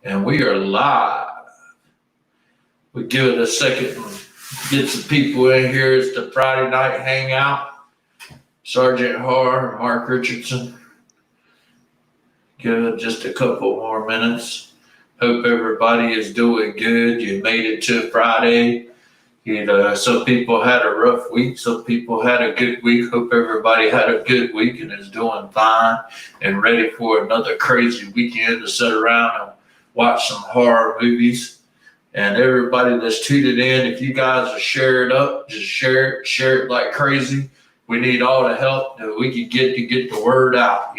And we are live. We give it a second and get some people in here. It's the Friday night hangout. Sergeant Har, Mark Richardson. Give it just a couple more minutes. Hope everybody is doing good. You made it to Friday. Some people had a rough week. Some people had a good week. Hope everybody had a good week and is doing fine and ready for another crazy weekend to sit around and watch some horror movies. And everybody that's tuned in, if you guys are shared up, just share it like crazy. We need all the help that we can get to get the word out,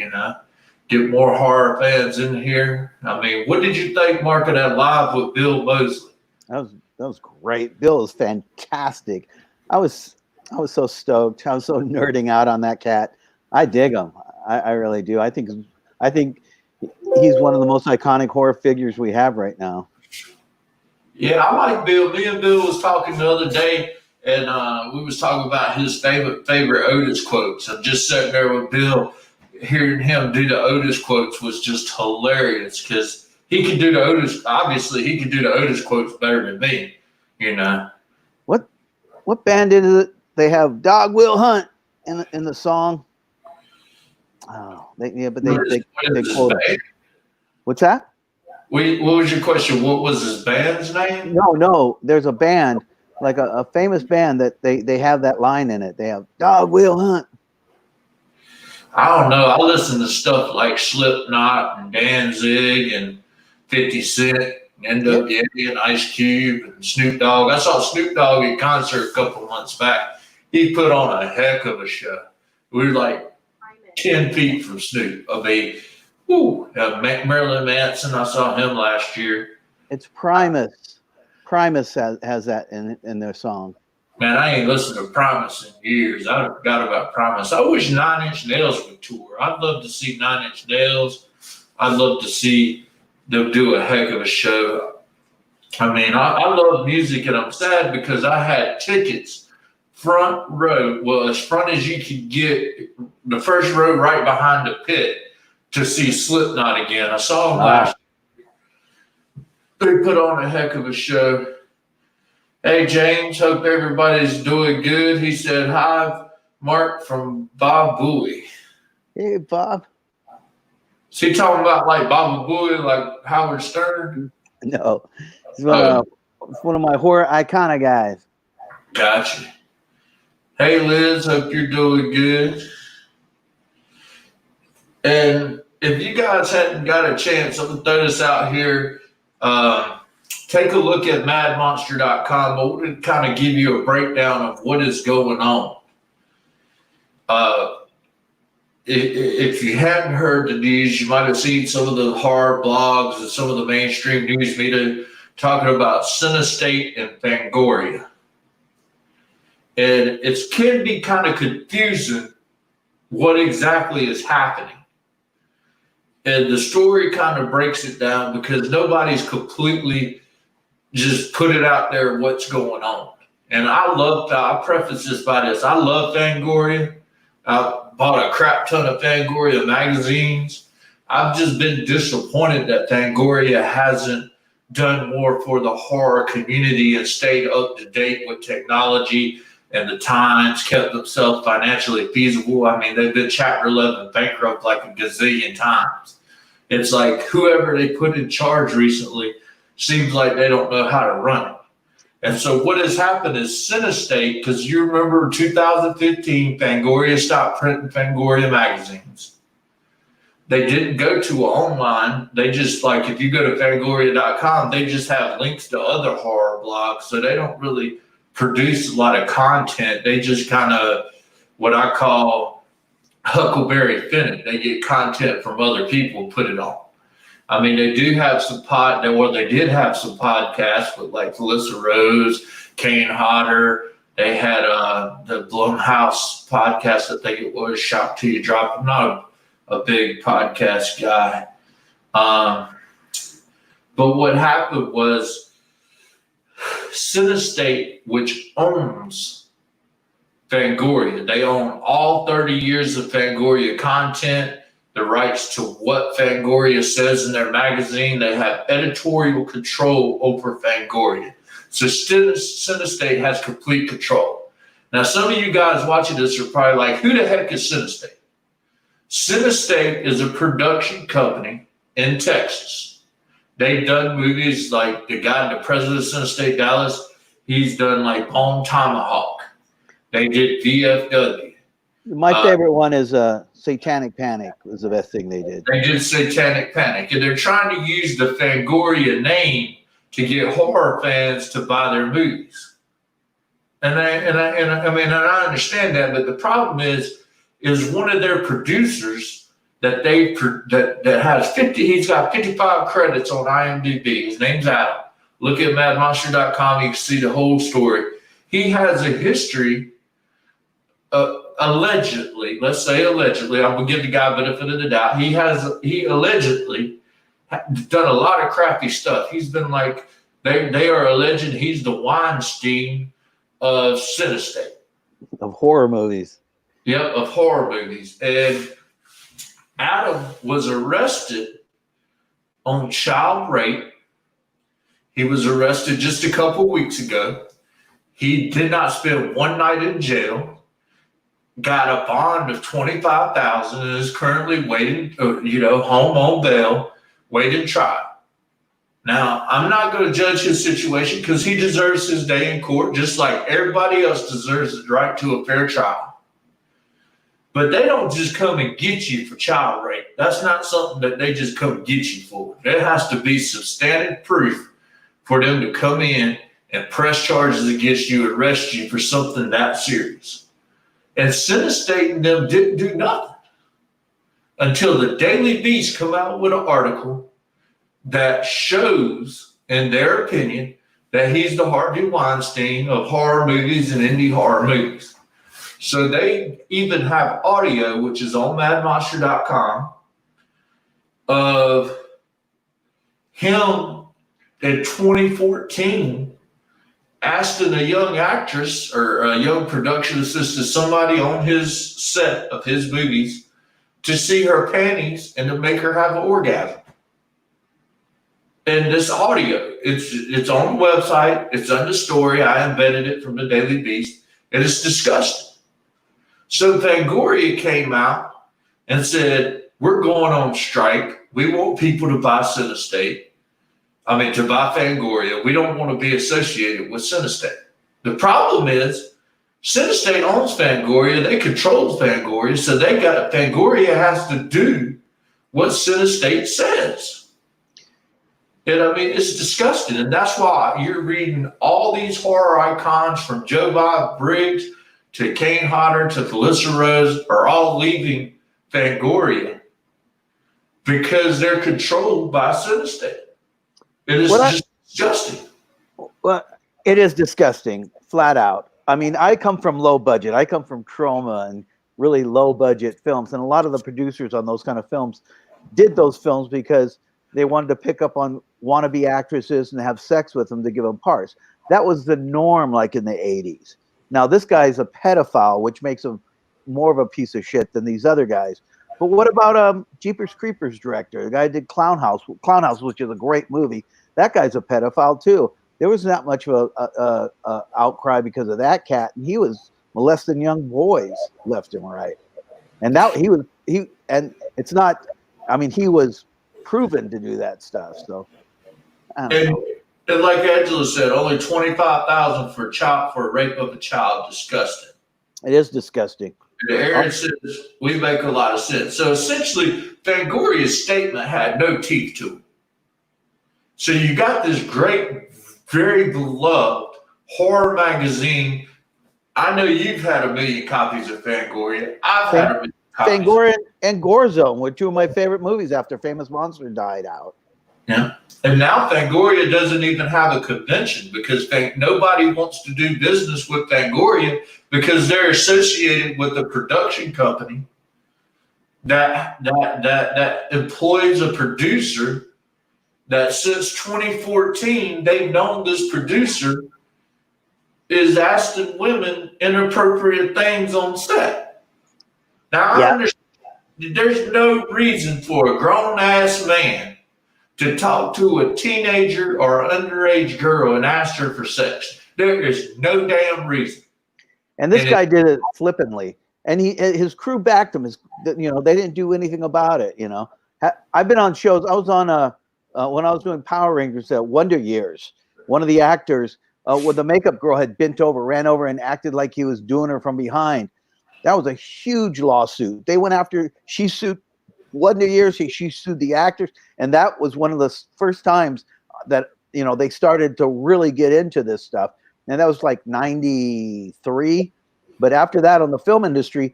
Get more horror fans in here. I mean, what did you think, Mark, of that live with Bill Mosley? That was great. Bill is fantastic. I was so stoked. I was so nerding out on that cat. I dig him. I really do. I think he's one of the most iconic horror figures we have right now. Yeah, I like Bill. Me and Bill was talking the other day, and we was talking about his favorite Otis quotes. I'm just sitting there with Bill, hearing him do the Otis quotes was just hilarious because he could do the Otis. Obviously, he could do the Otis quotes better than me. What band is it? They have "Dog Will Hunt" in the song. Oh, they quote it. What's that? What was your question? What was his band's name? No. There's a band, like a famous band that they have that line in it. They have "Dog Will Hunt." I don't know. I listen to stuff like Slipknot and Danzig and 50 Cent, NWA and Ice Cube and Snoop Dogg. I saw Snoop Dogg in concert a couple months back. He put on a heck of a show. We were like 10 feet from Snoop. I mean, Marilyn Manson, I saw him last year. It's Primus. Primus has that in their song. Man, I ain't listened to Primus in years. I forgot about Primus. I wish 9 Inch Nails would tour. I'd love to see 9 Inch Nails. I'd love to see them do a heck of a show. I mean, I love music, and I'm sad because I had tickets front row, well, as front as you could get, the first row right behind the pit to see Slipknot again. I saw them last year. They put on a heck of a show. Hey, James, hope everybody's doing good. He said, hi, Mark from Bob Bowie. Hey, Bob. Is he talking about like Baba Booey, like Howard Stern? No. He's one of my horror iconic guys. Gotcha. Hey, Liz, hope you're doing good. And if you guys hadn't got a chance, I'm going to throw this out here. Take a look at madmonster.com. But we're going to kind of give you a breakdown of what is going on. If you hadn't heard the news, you might have seen some of the horror blogs and some of the mainstream news media talking about Cinestate and Fangoria. And it can be kind of confusing what exactly is happening. And the story kind of breaks it down because nobody's completely just put it out there what's going on. And I preface this by this. I love Fangoria. I bought a crap ton of Fangoria magazines. I've just been disappointed that Fangoria hasn't done more for the horror community and stayed up to date with technology and the times, kept themselves financially feasible. I mean, they've been Chapter 11 bankrupt like a gazillion times. It's like whoever they put in charge recently seems like they don't know how to run it. And so what has happened is Cinestate, because you remember 2015, Fangoria stopped printing Fangoria magazines. They didn't go to online. They just, like, if you go to Fangoria.com, they just have links to other horror blogs. So they don't really produce a lot of content. They just kind of, what I call Huckleberry Finn. They get content from other people, put it on. I mean, they do have some they did have some podcasts with like Felissa Rose, Kane Hodder. They had the Blumhouse podcast, I think it was, Shop Till You Drop. I'm not a big podcast guy. But what happened was Cinestate, which owns Fangoria, they own all 30 years of Fangoria content. the rights to what Fangoria says in their magazine. They have editorial control over Fangoria. So Cinestate has complete control. Now, some of you guys watching this are probably like, who the heck is Cinestate? Cinestate is a production company in Texas. They've done movies like the guy, the president of Cinestate Dallas, he's done like Bone Tomahawk. They did VFW. My favorite one is Satanic Panic was the best thing they did. They did Satanic Panic, and they're trying to use the Fangoria name to get horror fans to buy their movies. And I understand that, but the problem is one of their producers that has 50. He's got 55 credits on IMDb. His name's Adam. Look at madmonster.com. You can see the whole story. He has a history. Allegedly, let's say allegedly, I'm gonna give the guy benefit of the doubt. He allegedly done a lot of crappy stuff. He's been like, they are alleging he's the Weinstein of Cinestate. Of horror movies. Yep, of horror movies. And Adam was arrested on child rape. He was arrested just a couple weeks ago. He did not spend one night in jail. Got a bond of $25,000 and is currently waiting, home on bail, waiting trial. Now, I'm not going to judge his situation because he deserves his day in court, just like everybody else deserves the right to a fair trial. But they don't just come and get you for child rape. That's not something that they just come get you for. There has to be substantive proof for them to come in and press charges against you, arrest you for something that serious. And Cinestate and them didn't do nothing until the Daily Beast come out with an article that shows, in their opinion, that he's the Harvey Weinstein of horror movies and indie horror movies. So they even have audio, which is on madmonster.com, of him in 2014 asking a young actress or a young production assistant, somebody on his set of his movies, to see her panties and to make her have an orgasm. And this audio, it's on the website, it's on the story, I embedded it from the Daily Beast, and it's disgusting. So Fangoria came out and said, we're going on strike. We want people to buy Cinestate. To buy Fangoria. We don't want to be associated with Cinestate. The problem is Cinestate owns Fangoria. They control Fangoria. So Fangoria has to do what Cinestate says. And it's disgusting. And that's why you're reading all these horror icons from Joe Bob Briggs to Kane Hodder to Felissa Rose are all leaving Fangoria because they're controlled by Cinestate. It is just disgusting. Well, it is disgusting, flat out. I come from low budget. I come from Troma and really low budget films. And a lot of the producers on those kind of films did those films because they wanted to pick up on wannabe actresses and have sex with them to give them parts. That was the norm, like in the 80s. Now, this guy's a pedophile, which makes him more of a piece of shit than these other guys. But what about Jeepers Creepers director? The guy did Clown House, which is a great movie. That guy's a pedophile too. There was not much of a outcry because of that cat, and he was molesting young boys left and right. And now he was proven to do that stuff. So, and like Angela said, only $25,000 for rape of a child. Disgusting. It is disgusting. Aaron says we make a lot of sense. So essentially, Fangoria's statement had no teeth to it. So you got this great, very beloved horror magazine. I know you've had 1 million copies of Fangoria. I've had 1 million copies. Fangoria and Gore Zone were 2 of my favorite movies after Famous Monster died out. Yeah. And now Fangoria doesn't even have a convention because nobody wants to do business with Fangoria because they're associated with a production company that employs a producer that since 2014, they've known this producer is asking women inappropriate things on set. Now, I understand there's no reason for a grown ass man to talk to a teenager or underage girl and ask her for sex. There is no damn reason. And this guy did it flippantly, and his crew backed him. They didn't do anything about it. I've been on shows. I was on when I was doing Power Rangers at Wonder Years. One of the actors, where the makeup girl had bent over, ran over, and acted like he was doing her from behind. That was a huge lawsuit. They went after. She sued Wonder Years. She sued the actors, and that was one of the first times that they started to really get into this stuff. And that was like 93. But after that, on the film industry,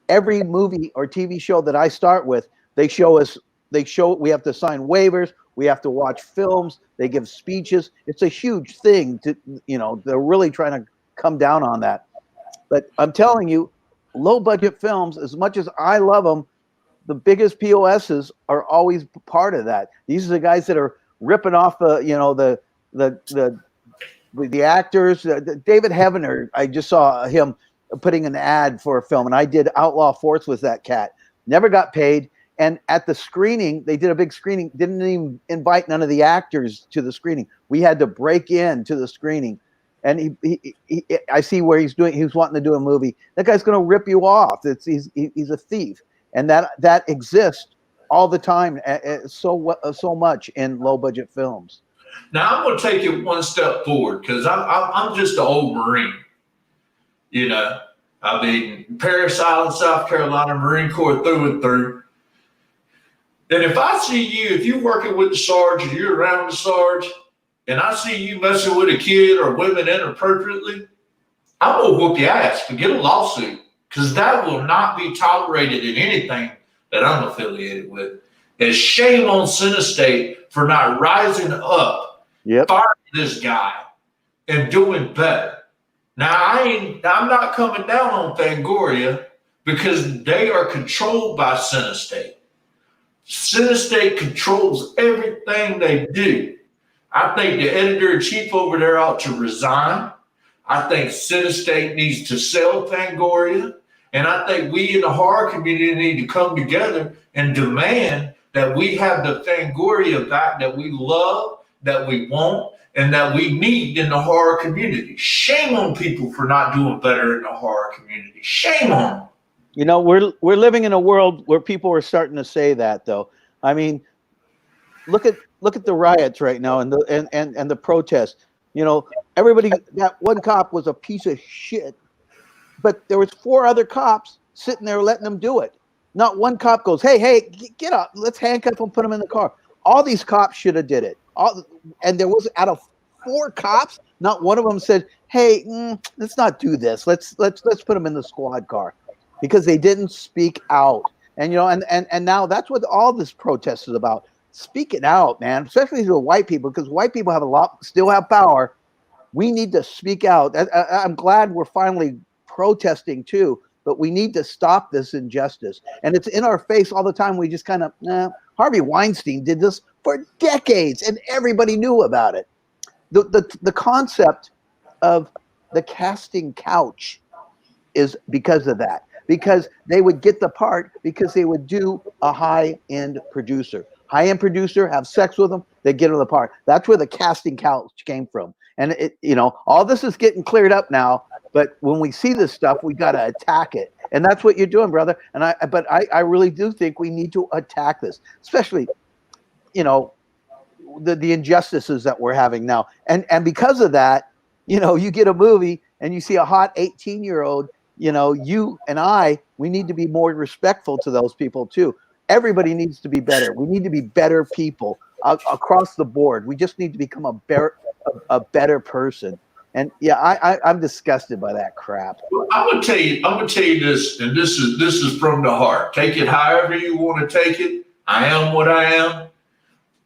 every movie or TV show that I start with, we have to sign waivers. We have to watch films. They give speeches. It's a huge thing they're really trying to come down on that. But I'm telling you, low budget films, as much as I love them, the biggest POSs are always part of that. These are the guys that are ripping off the actors. David Heavener, I just saw him putting an ad for a film, and I did Outlaw Force with that cat. Never got paid. And at the screening, they did a big screening, didn't even invite none of the actors to the screening. We had to break in to the screening. And I see where he's wanting to do a movie. That guy's going to rip you off. He's a thief. And that exists all the time, so much in low budget films. Now I'm going to take it one step forward, because I'm just an old Marine. I mean, Parris Island, South Carolina, Marine Corps through and through. And if I see you, if you're working with the Sarge and you're around the Sarge, and I see you messing with a kid or women inappropriately, I'm going to whoop your ass and get a lawsuit, because that will not be tolerated in anything that I'm affiliated with. And shame on Cinestate for not rising up, firing this guy, and doing better. Now, I'm not coming down on Fangoria, because they are controlled by Cinestate. Cinestate controls everything they do. I think the editor-in-chief over there ought to resign. I think Cinestate needs to sell Fangoria. And I think we in the horror community need to come together and demand that we have the Fangoria back that we love, that we want, and that we need in the horror community. Shame on people for not doing better in the horror community. Shame on them. We're living in a world where people are starting to say that, though. I mean, look at the riots right now and the protests. Everybody, that one cop was a piece of shit, but there was 4 other cops sitting there letting them do it. Not one cop goes, hey, get up, let's handcuff them, put them in the car. All these cops should have did it. And there was, out of 4 cops, not one of them said, hey, let's not do this. Let's put them in the squad car, because they didn't speak out. And and now that's what all this protest is about. Speaking out, man, especially to white people, because white people still have power. We need to speak out. I'm glad we're finally protesting too, but we need to stop this injustice. And it's in our face all the time. We just kind of, Harvey Weinstein did this for decades, and everybody knew about it. The concept of the casting couch is because of that, because they would get the part because they would do a high-end producer. High-end producer, have sex with them, they get them the part. That's where the casting couch came from. And all this is getting cleared up now, but when we see this stuff, we got to attack it. And that's what you're doing, brother. But I really do think we need to attack this, especially, the injustices that we're having now. And because of that, you get a movie and you see a hot 18-year-old, you and we need to be more respectful to those people too. Everybody needs to be better. We need to be better people across the board. We just need to become a better person. And yeah, I'm disgusted by that crap. Well, I'm gonna tell you this, and this is from the heart. Take it however you want to take it. I am what I am.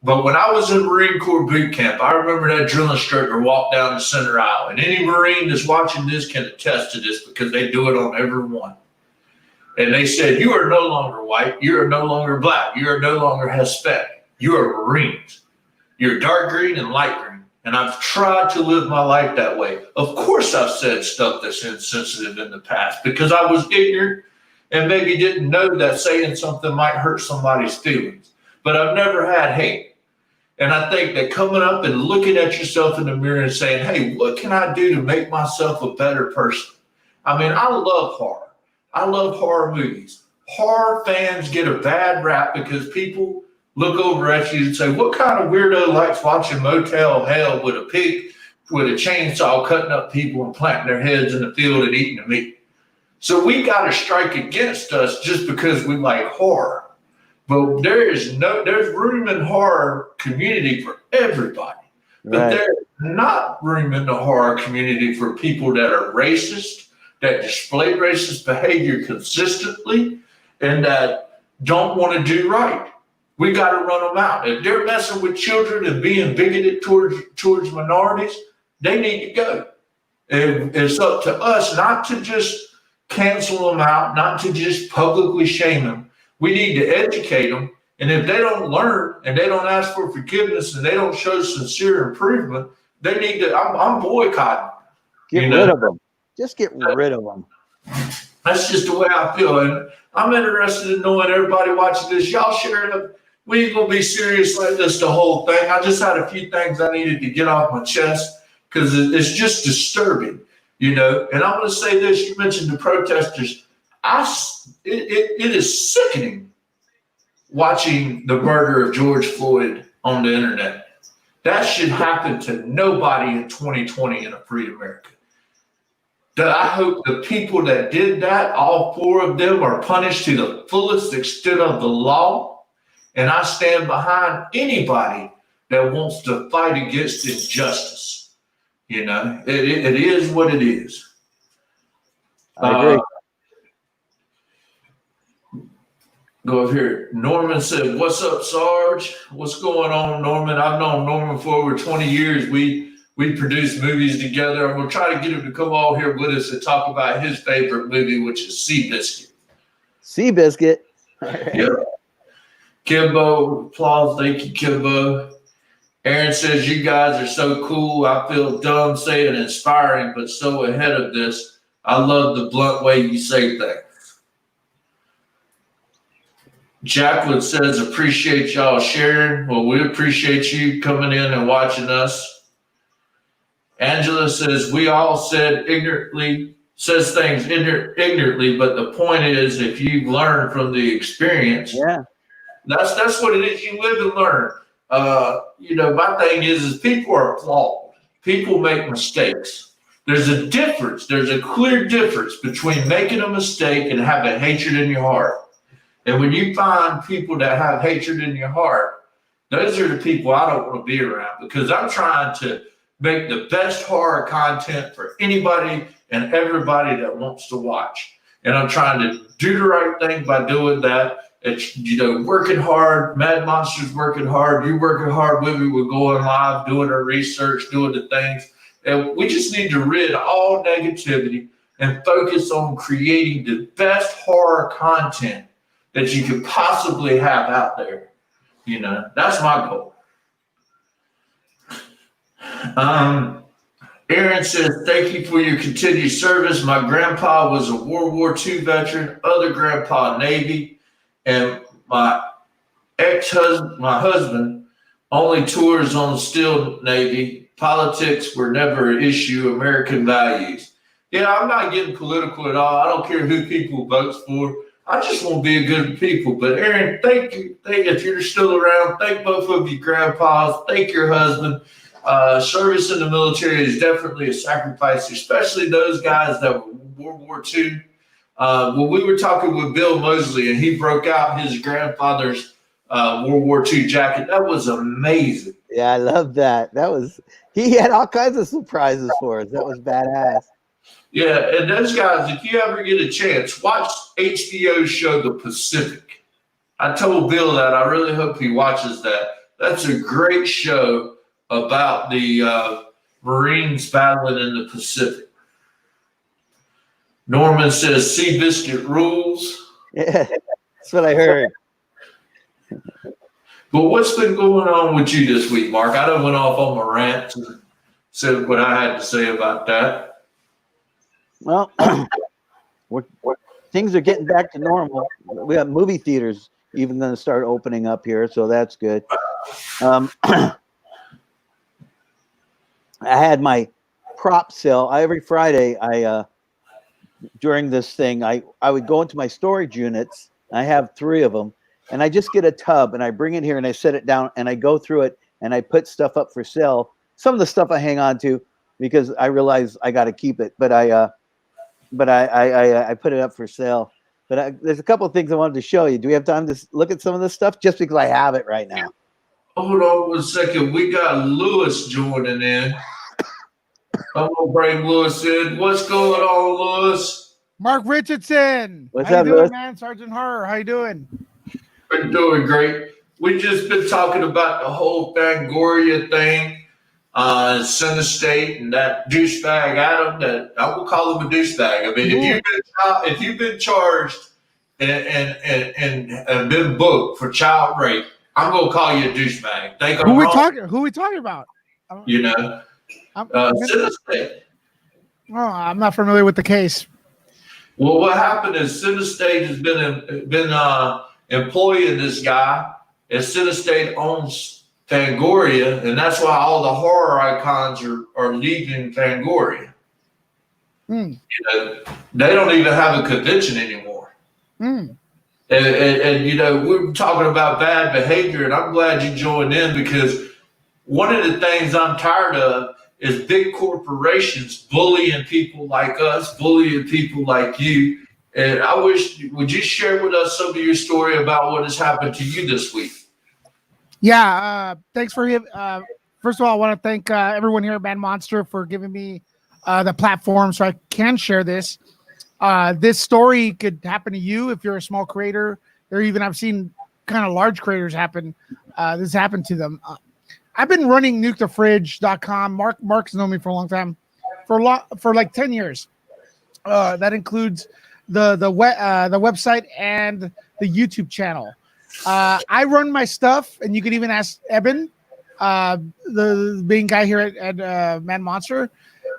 But when I was in Marine Corps boot camp, I remember that drill instructor walked down the center aisle. And any Marine that's watching this can attest to this, because they do it on every one. And they said, you are no longer white. You are no longer black. You are no longer Hispanic. You are Marines. You're dark green and light green. And I've tried to live my life that way. Of course, I've said stuff that's insensitive in the past, because I was ignorant and maybe didn't know that saying something might hurt somebody's feelings. But I've never had hate. And I think that coming up and looking at yourself in the mirror and saying, hey, what can I do to make myself a better person? I mean, I love horror. I love horror movies. Horror fans get a bad rap because people look over at you and say, what kind of weirdo likes watching Motel Hell with a pig with a chainsaw cutting up people and planting their heads in the field and eating the meat? So we got to strike against us just because we like horror. But there's room in horror community for everybody. But Right. there's not room in the horror community for people that are racist, that display racist behavior consistently, and that don't want to do right. We got to run them out. If they're messing with children and being bigoted towards minorities, they need to go. And it's up to us not to just cancel them out, not to just publicly shame them. We need to educate them. And if they don't learn and they don't ask for forgiveness and they don't show sincere improvement, they need to, I'm boycotting. Get rid of them. Just get rid of them. That's just the way I feel. And I'm interested in knowing everybody watching this. Y'all share it. We ain't going to be serious like this the whole thing. I just had a few things I needed to get off my chest because it's just disturbing, you know. And I'm going to say this. You mentioned the protesters. It is sickening watching the murder of George Floyd on the internet. That should happen to nobody in 2020 in a free America. I hope the people that did that, all four of them, are punished to the fullest extent of the law. And I stand behind anybody that wants to fight against injustice. You know, it is what it is. I agree. Go up here. Norman said, what's up, Sarge? What's going on, Norman? I've known Norman for over 20 years. We produce movies together. I'm going to try to get him to come all here with us and talk about his favorite movie, which is Seabiscuit. Seabiscuit. Yeah. Kimbo, applause. Thank you, Kimbo. Aaron says, you guys are so cool. I feel dumb saying inspiring, but so ahead of this. I love the blunt way you say things. Jacqueline says, appreciate y'all sharing. Well, we appreciate you coming in and watching us. Angela says, we all says things ignorantly, but the point is, if you learn from the experience, yeah, that's what it is. You live and learn. You know, my thing is people are flawed. People make mistakes. There's a difference. There's a clear difference between making a mistake and having hatred in your heart. And when you find people that have hatred in your heart, those are the people I don't want to be around, because I'm trying to make the best horror content for anybody and everybody that wants to watch. And I'm trying to do the right thing by doing that. It's, you know, working hard. Mad Monster's working hard. You're working hard with me. We're going live, doing our research, doing the things. And we just need to rid all negativity and focus on creating the best horror content that you could possibly have out there. You know, that's my goal. Aaron says, thank you for your continued service. My grandpa was a World War II veteran, other grandpa Navy, and my husband only tours on still Navy. Politics were never an issue, American values. Yeah, I'm not getting political at all. I don't care who people votes for. I just want to be a good people. But Aaron, thank you. If you're still around, thank both of you grandpas. Thank your husband. Service in the military is definitely a sacrifice, especially those guys that were World War II. When we were talking with Bill Mosley and he broke out his grandfather's World War II jacket, that was amazing. Yeah, I love that. He had all kinds of surprises for us. That was badass. Yeah, and those guys, if you ever get a chance, watch HBO's show The Pacific. I told Bill that. I really hope he watches that. That's a great show about the Marines battling in the Pacific. Norman says, Seabiscuit rules. Yeah, that's what I heard. But what's been going on with you this week, Mark? I done went off on my rant and said what I had to say about that. Well, things are getting back to normal. We have movie theaters even going to start opening up here, so that's good. I had my prop sale every Friday. During this thing, I would go into my storage units. I have 3 of them, and I just get a tub and I bring it here and I set it down and I go through it and I put stuff up for sale. Some of the stuff I hang on to because I realize I got to keep it, but I put it up for sale. But there's a couple of things I wanted to show you. Do we have time to look at some of this stuff? Just because I have it right now. Hold on 1 second. We got Lewis joining in. I'm gonna bring Lewis in. What's going on, Lewis? Mark Richardson. What's How up, you doing, Lewis? man? Sergeant Horror. How you doing? We're doing great. We just been talking about the whole Fangoria thing, Center State, and that douchebag Adam. That I will call him a douchebag. I mean, if you've been charged and been booked for child rape, I'm gonna call you a douchebag. Think I'm wrong? Who we talking about? You know, Center State. Oh, I'm not familiar with the case. Well, what happened is Center State has been employing this guy, and Center State owns Fangoria, and that's why all the horror icons are leaving Fangoria. You know, they don't even have a convention anymore. And you know, we're talking about bad behavior, and I'm glad you joined in because one of the things I'm tired of is big corporations bullying people like us, bullying people like you. And I wish, would you share with us some of your story about what has happened to you this week? Yeah, thanks for him. First of all, I want to thank everyone here at Man Monster for giving me the platform so I can share this. This story could happen to you if you're a small creator, or even I've seen kind of large creators happen. This happened to them. I've been running nukethefridge.com. Mark's known me for a long time, for like 10 years. That includes the website and the YouTube channel. I run my stuff, and you can even ask Eben, the main guy here at Man Monster.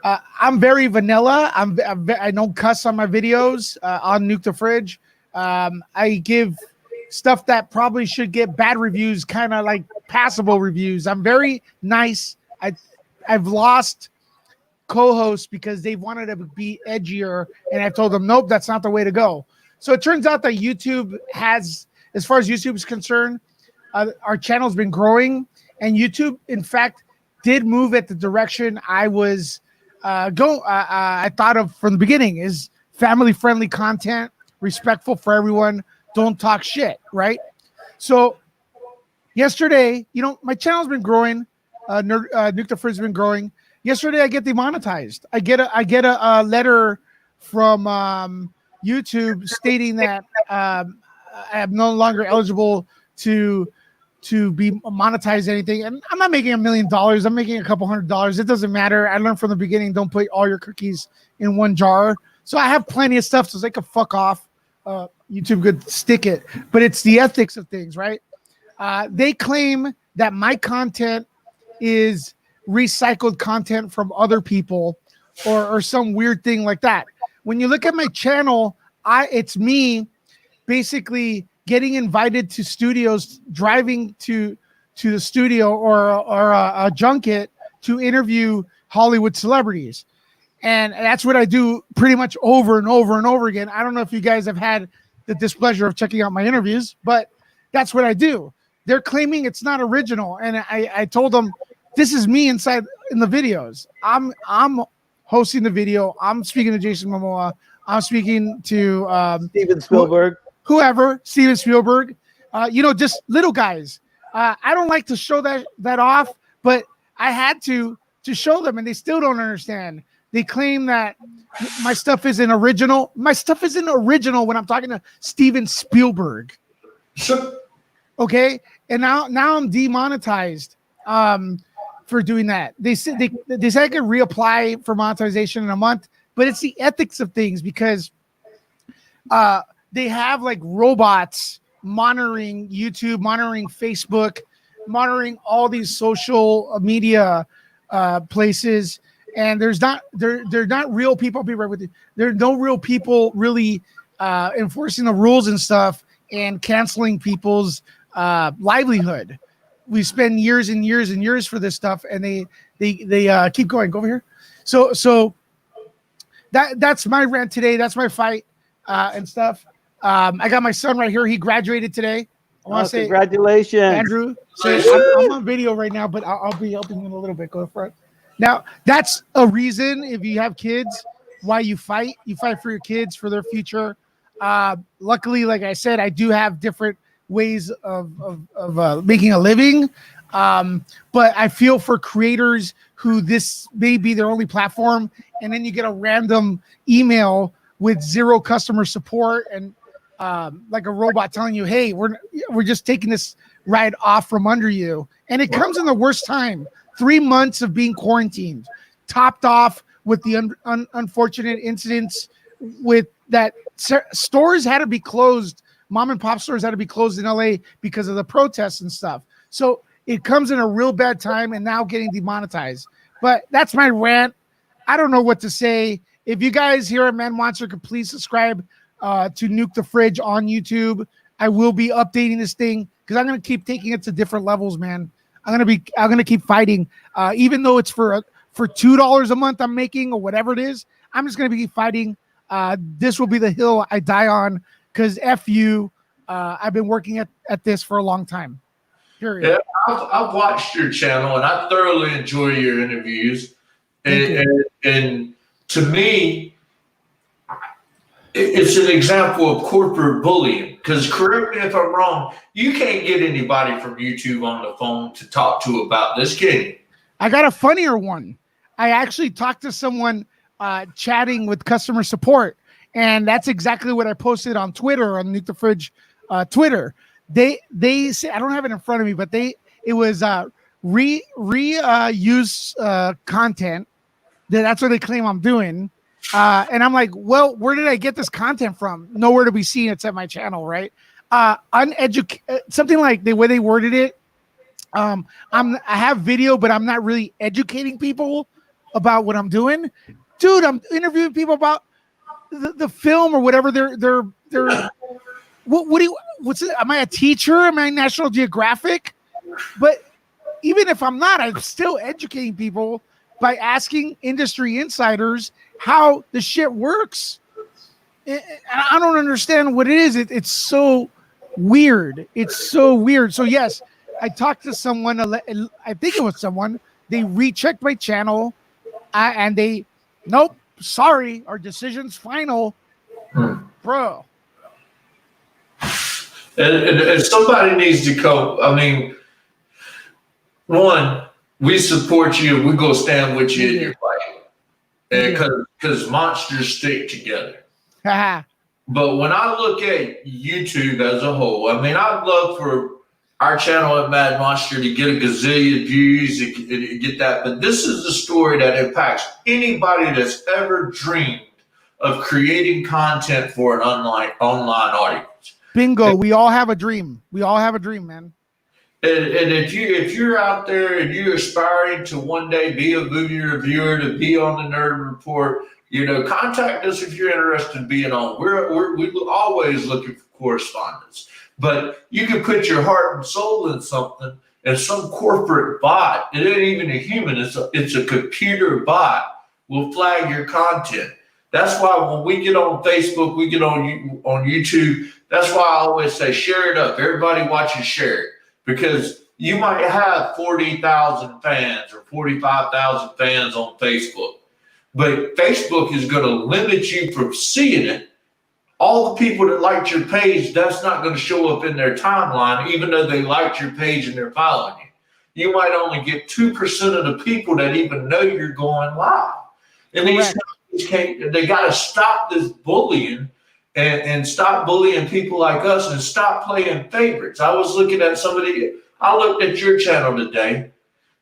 I'm very vanilla. I don't cuss on my videos on Nuke the Fridge. I give stuff that probably should get bad reviews, kind of like passable reviews. I'm very nice. I've lost co-hosts because they wanted to be edgier, and I've told them, nope, that's not the way to go. So it turns out that YouTube has, as far as YouTube is concerned, our channel's been growing, and YouTube, in fact, did move at the direction I was I thought of from the beginning, is family-friendly content, respectful for everyone, don't talk shit, right? So yesterday, you know, my channel's been growing. Nuke the Fridge has been growing. Yesterday, I get demonetized. I get a letter from YouTube stating that I am no longer eligible to be monetized anything. And I'm not making $1 million. I'm making a couple $100. It doesn't matter. I learned from the beginning, don't put all your cookies in one jar. So I have plenty of stuff so they can fuck off. YouTube could stick it, but it's the ethics of things, right? They claim that my content is recycled content from other people or some weird thing like that. When you look at my channel, it's me basically getting invited to studios, driving to the studio or a junket to interview Hollywood celebrities. And that's what I do pretty much over and over and over again. I don't know if you guys have had the displeasure of checking out my interviews, but that's what I do. They're claiming it's not original. And I told them, this is me inside in the videos. I'm hosting the video. I'm speaking to Jason Momoa. I'm speaking to Steven Spielberg. Whoever, Steven Spielberg. Just little guys. I don't like to show that off, but I had to show them, and they still don't understand. They claim that my stuff isn't original. My stuff isn't original when I'm talking to Steven Spielberg. Okay, and now I'm demonetized for doing that. They said I could reapply for monetization in a month, but it's the ethics of things because they have like robots monitoring YouTube, monitoring Facebook, monitoring all these social media places. And they're not real people. I'll be right with you. There are no real people really enforcing the rules and stuff and canceling people's livelihood. We spend years and years and years for this stuff, and they keep going. Go over here. So that's my rant today. That's my fight and stuff. I got my son right here. He graduated today. I want to say congratulations, Andrew. So I'm on video right now, but I'll be helping him a little bit. Go front. Now that's a reason if you have kids why you fight. You fight for your kids, for their future. Luckily, like I said, I do have different ways of making a living. But I feel for creators who this may be their only platform, and then you get a random email with zero customer support and like a robot telling you, "Hey, we're just taking this ride off from under you," and it comes in the worst time. 3 months of being quarantined, topped off with the unfortunate incidents with that stores had to be closed. Mom and pop stores had to be closed in LA because of the protests and stuff. So it comes in a real bad time and now getting demonetized. But that's my rant. I don't know what to say. If you guys here at Man Monster could please subscribe to Nuke the Fridge on YouTube. I will be updating this thing because I'm gonna keep taking it to different levels, man. I'm gonna keep fighting. Even though it's for $2 a month I'm making or whatever it is, I'm just gonna be fighting. This will be the hill I die on because F you. I've been working at this for a long time. Period. Yeah, I've watched your channel and I thoroughly enjoy your interviews. And to me, it's an example of corporate bullying. Because correct me if I'm wrong, you can't get anybody from YouTube on the phone to talk to about this, can you? I got a funnier one. I actually talked to someone chatting with customer support, and that's exactly what I posted on Twitter, on Nuke the Fridge Twitter. They say, I don't have it in front of me, but it was reuse content. That's what they claim I'm doing. And I'm like, well, where did I get this content from? Nowhere to be seen. It's at my channel, right? Something like the way they worded it. I have video, but I'm not really educating people about what I'm doing. Dude, I'm interviewing people about the film or whatever. What's it? Am I a teacher? Am I National Geographic? But even if I'm not, I'm still educating people by asking industry insiders how the shit works. And I don't understand what it is. It's so weird. It's so weird. So yes, I talked to someone. I think it was someone. They rechecked my channel, and they, nope, sorry, our decision's final, bro. And somebody needs to come. I mean, one, we support you. We're going to stand with you in your fight. Because monsters stick together. But when I look at YouTube as a whole, I mean, I'd love for our channel at Mad Monster to get a gazillion views and get that. But this is a story that impacts anybody that's ever dreamed of creating content for an online audience. Bingo. We all have a dream. We all have a dream, man. And if you're out there and you're aspiring to one day be a movie reviewer, to be on the Nerd Report, contact us if you're interested in being on. We're always looking for correspondence. But you can put your heart and soul in something, and some corporate bot, it ain't even a human, it's a computer bot, will flag your content. That's why when we get on Facebook, we get on YouTube, that's why I always say share it up. Everybody watch and share it. Because you might have 40,000 fans or 45,000 fans on Facebook, but Facebook is going to limit you from seeing it. All the people that liked your page, that's not going to show up in their timeline, even though they liked your page and they're following you. You might only get 2% of the people that even know you're going live. And they got to stop this bullying. And stop bullying people like us and stop playing favorites. I was looking at I looked at your channel today,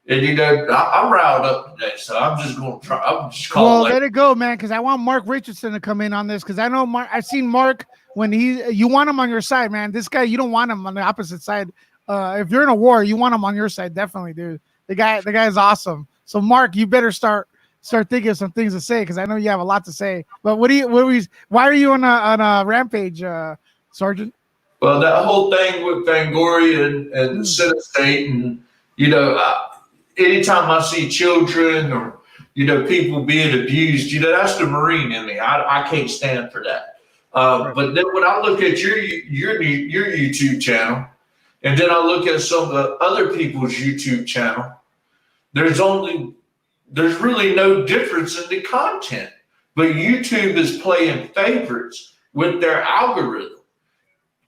and I'm riled up today, so I'm just going to try. I'm just calling. Well, let it go, man, because I want Mark Richardson to come in on this, because I know Mark. I've seen Mark when you want him on your side, man. This guy, you don't want him on the opposite side. If you're in a war, you want him on your side, definitely, dude. The guy is awesome. So, Mark, you better start start thinking of some things to say because I know you have a lot to say. But why are you on a rampage, Sergeant? Well, that whole thing with Fangoria and Senate State, and anytime I see children or people being abused, that's the Marine in me. I can't stand for that. But then when I look at your YouTube channel, and then I look at some of the other people's YouTube channel, there's really no difference in the content. But YouTube is playing favorites with their algorithm.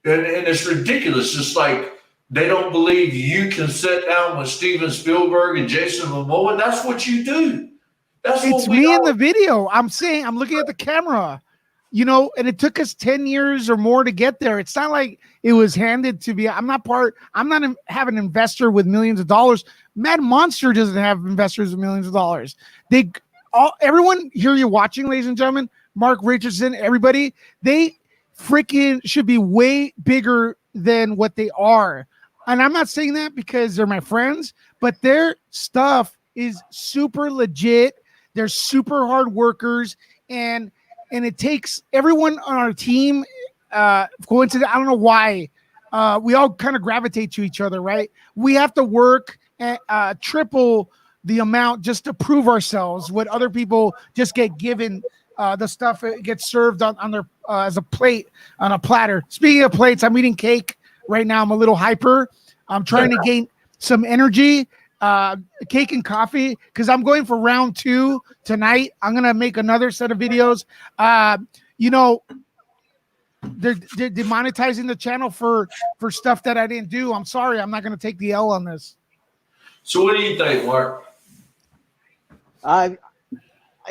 And it's ridiculous. It's like they don't believe you can sit down with Steven Spielberg and Jason Momoa. That's what you do. It's me in the video. I'm looking at the camera, and it took us 10 years or more to get there. It's not like it was handed to me. I'm not have an investor with millions of dollars. Mad Monster doesn't have investors with millions of dollars. Everyone here you're watching, ladies and gentlemen, Mark Richardson, everybody, they freaking should be way bigger than what they are. And I'm not saying that because they're my friends, but their stuff is super legit. They're super hard workers, and it takes everyone on our team. Coincidence, I don't know why. We all kind of gravitate to each other, right? We have to work at triple the amount just to prove ourselves. What other people just get given. The stuff gets served on their as a plate on a platter. Speaking of plates, I'm eating cake right now. I'm a little hyper. I'm trying to gain some energy. Cake and coffee because I'm going for round 2 tonight. I'm gonna make another set of videos. They're demonetizing the channel for stuff that I didn't do. I'm sorry. I'm not gonna take the L on this. So what do you think, Mark?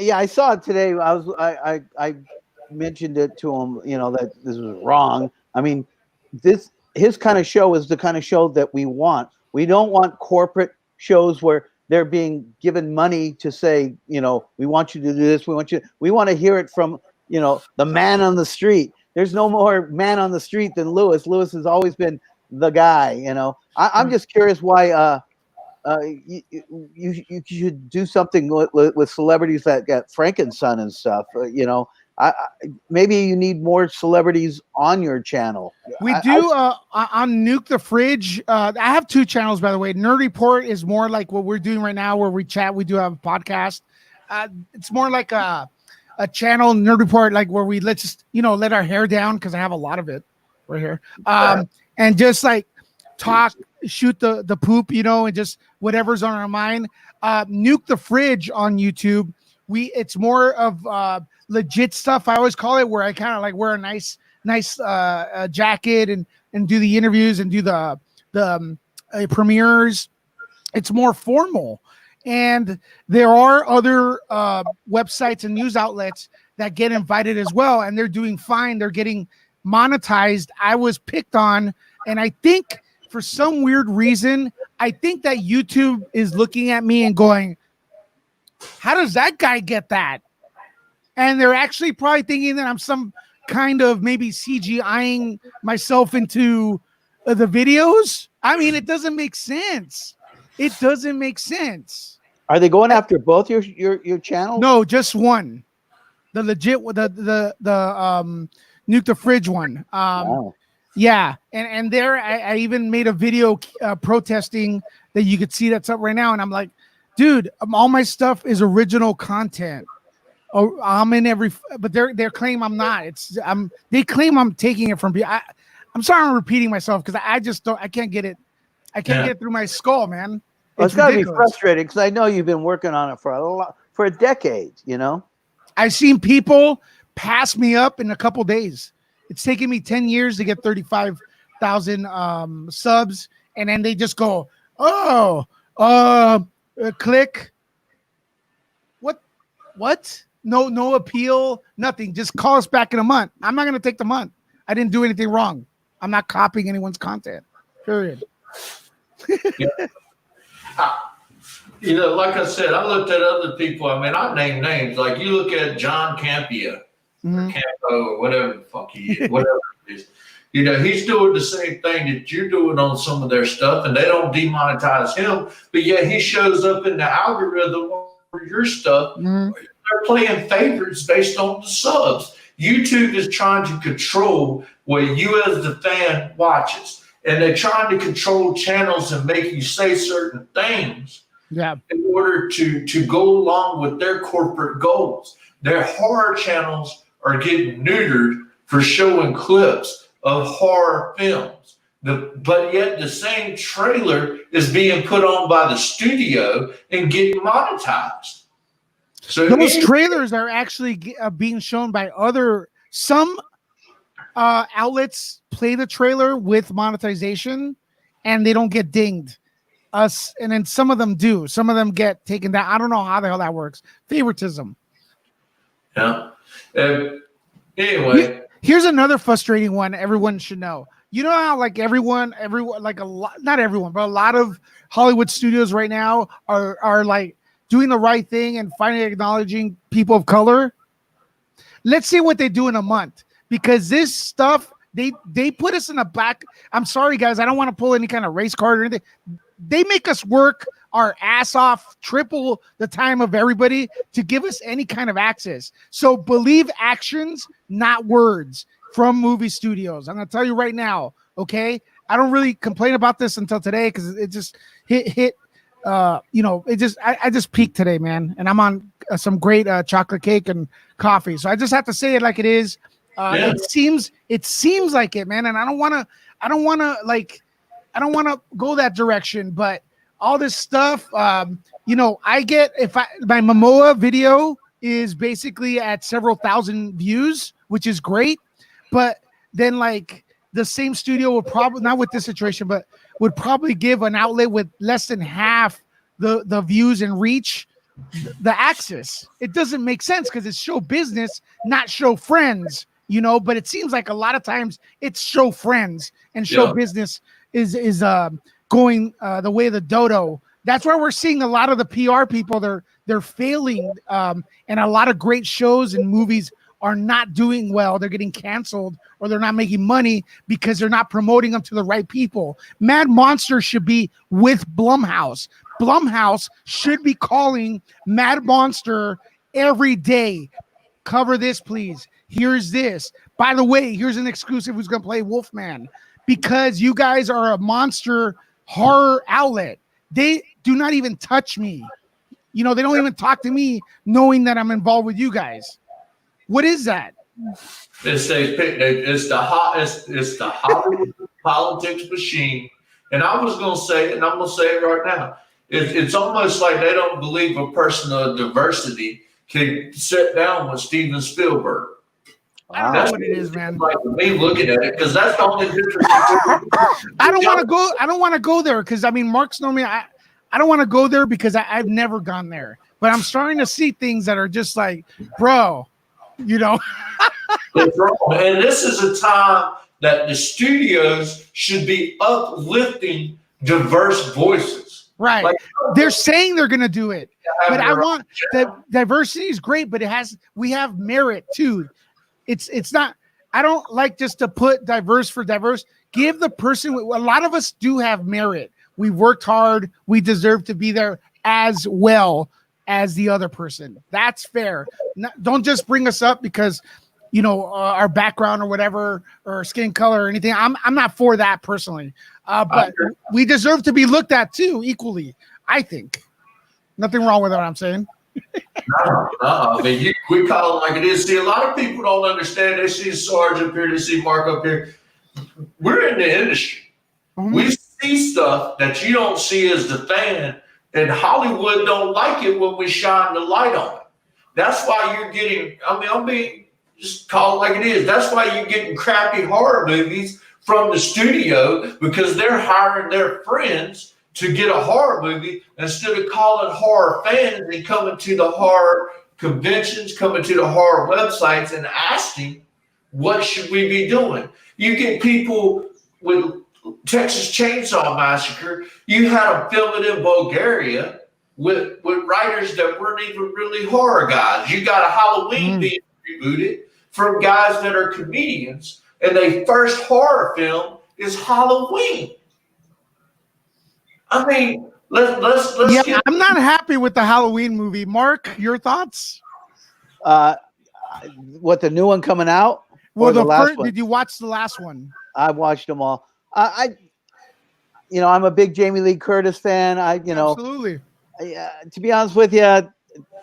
Yeah, I saw it today. I mentioned it to him, that this was wrong. I mean, his kind of show is the kind of show that we want. We don't want corporate shows where they're being given money to say, we want you to do this. We want to hear it from, the man on the street. There's no more man on the street than Lewis. Lewis has always been the guy, I'm just curious why, you should do something with celebrities that got Frankenstein and stuff. Maybe you need more celebrities on your channel. We do on Nuke the Fridge. I have 2 channels, by the way. Nerd Report is more like what we're doing right now, where we chat. We do have a podcast. It's more like a channel, Nerd Report, like where we let our hair down because I have a lot of it right here, and just like talk, shoot the poop, and just whatever's on our mind. Nuke the Fridge on YouTube. It's more of legit stuff. I always call it, where I kind of like wear a nice jacket and do the interviews and do the premieres. It's more formal, and there are other websites and news outlets that get invited as well, and they're doing fine. They're getting monetized. I was picked on, and I think for some weird reason, I think that YouTube is looking at me and going, how does that guy get that? And they're actually probably thinking that I'm some kind of maybe CGIing myself into the videos. I mean, it doesn't make sense. It doesn't make sense. Are they going after both your channels? No, just one. The legit, the Nuke the Fridge one. Wow. Yeah, and there I even made a video protesting that you could see that's up right now, and I'm like, dude, all my stuff is original content. Oh, I'm in every, but they claim I'm not. They claim I'm taking it from. I'm sorry, I'm repeating myself because I just don't. I can't get it. I can't get it through my skull, man. It's got to be frustrating because I know you've been working on it for a decade. I've seen people pass me up in a couple days. It's taken me 10 years to get 35,000 subs, and then they just go, click. What? No appeal, nothing. Just call us back in a month. I'm not going to take the month. I didn't do anything wrong. I'm not copying anyone's content. Period. Like I said, I looked at other people. I mean, I name names. Like you look at John Campia, or Campo, or whatever the fuck he is, whatever it is. He's doing the same thing that you're doing on some of their stuff, and they don't demonetize him. But yet he shows up in the algorithm for your stuff. They're playing favorites based on the subs. YouTube is trying to control what you as the fan watches. And they're trying to control channels and make you say certain things in order to go along with their corporate goals. Their horror channels are getting neutered for showing clips of horror films. But yet the same trailer is being put on by the studio and getting monetized. So those trailers are actually being shown by some outlets play the trailer with monetization and they don't get dinged. And then some of them do. Some of them get taken down. I don't know how the hell that works. Favoritism. Yeah. Anyway. Here's another frustrating one everyone should know. You know how like everyone, like not everyone, but a lot of Hollywood studios right now are like doing the right thing and finally acknowledging people of color. Let's see what they do in a month, because this stuff, they put us in the back. I'm sorry, guys. I don't want to pull any kind of race card or anything. They make us work our ass off, triple the time of everybody to give us any kind of access. So believe actions, not words, from movie studios. I'm going to tell you right now, okay? I don't really complain about this until today because it just hit I just peaked today, man. And I'm on some great chocolate cake and coffee. So I just have to say it like it is. It seems like it, man. And I don't want to go that direction, but all this stuff, I get, my Momoa video is basically at several thousand views, which is great. But then like the same studio will probably, not with this situation, but would probably give an outlet with less than half the views and reach the access. It doesn't make sense because it's show business, not show friends, but it seems like a lot of times it's show friends and show business is going the way of the dodo. That's why we're seeing a lot of the PR people, they're failing, and a lot of great shows and movies are not doing well. They're getting canceled or they're not making money because they're not promoting them to the right people. Mad Monster should be with Blumhouse. Blumhouse should be calling Mad Monster every day. Cover this, please. Here's this. By the way, here's an exclusive who's going to play Wolfman, because you guys are a monster horror outlet. They do not even touch me. They don't even talk to me knowing that I'm involved with you guys. What is that? It's the Hollywood politics machine. And I was going to say it, and I'm going to say it right now. It's almost like they don't believe a person of diversity can sit down with Steven Spielberg. I don't know what it is, man. Like me looking at it, because that's the only difference. I don't want to go. I don't want to go there because Mark's known me. I don't want to go there because I've never gone there. But I'm starting to see things that are just like, bro, It's wrong. And this is a time that the studios should be uplifting diverse voices. Right. Like, they're saying they're going to do it. But I want that diversity is great, but we have merit too. It's not, I don't like just to put diverse for diverse. Give the person, a lot of us do have merit. We worked hard. We deserve to be there as well as the other person. That's fair. Don't just bring us up because, our background or whatever, or skin color or anything. I'm not for that personally. But we deserve to be looked at too, equally, I think. Nothing wrong with what I'm saying. No. I mean, we call it like it is. See, a lot of people don't understand. They see Sarge up here, they see Mark up here. We're in the industry. Mm-hmm. We see stuff that you don't see as the fan, and Hollywood don't like it when we shine the light on it. That's why you're getting, I'm being, just call it like it is. That's why you're getting crappy horror movies from the studio, because they're hiring their friends to get a horror movie instead of calling horror fans and coming to the horror conventions, coming to the horror websites and asking, what should we be doing? You get people with Texas Chainsaw Massacre. You had them film it in Bulgaria with writers that weren't even really horror guys. You got a Halloween being rebooted from guys that are comedians, and their first horror film is Halloween. I mean, let's Yeah, get. I'm not happy with the Halloween movie. Mark, your thoughts? What, the new one coming out Well, or the last first, one? did you watch the last one? I watched them all. I'm a big Jamie Lee Curtis fan. Absolutely. To be honest with you,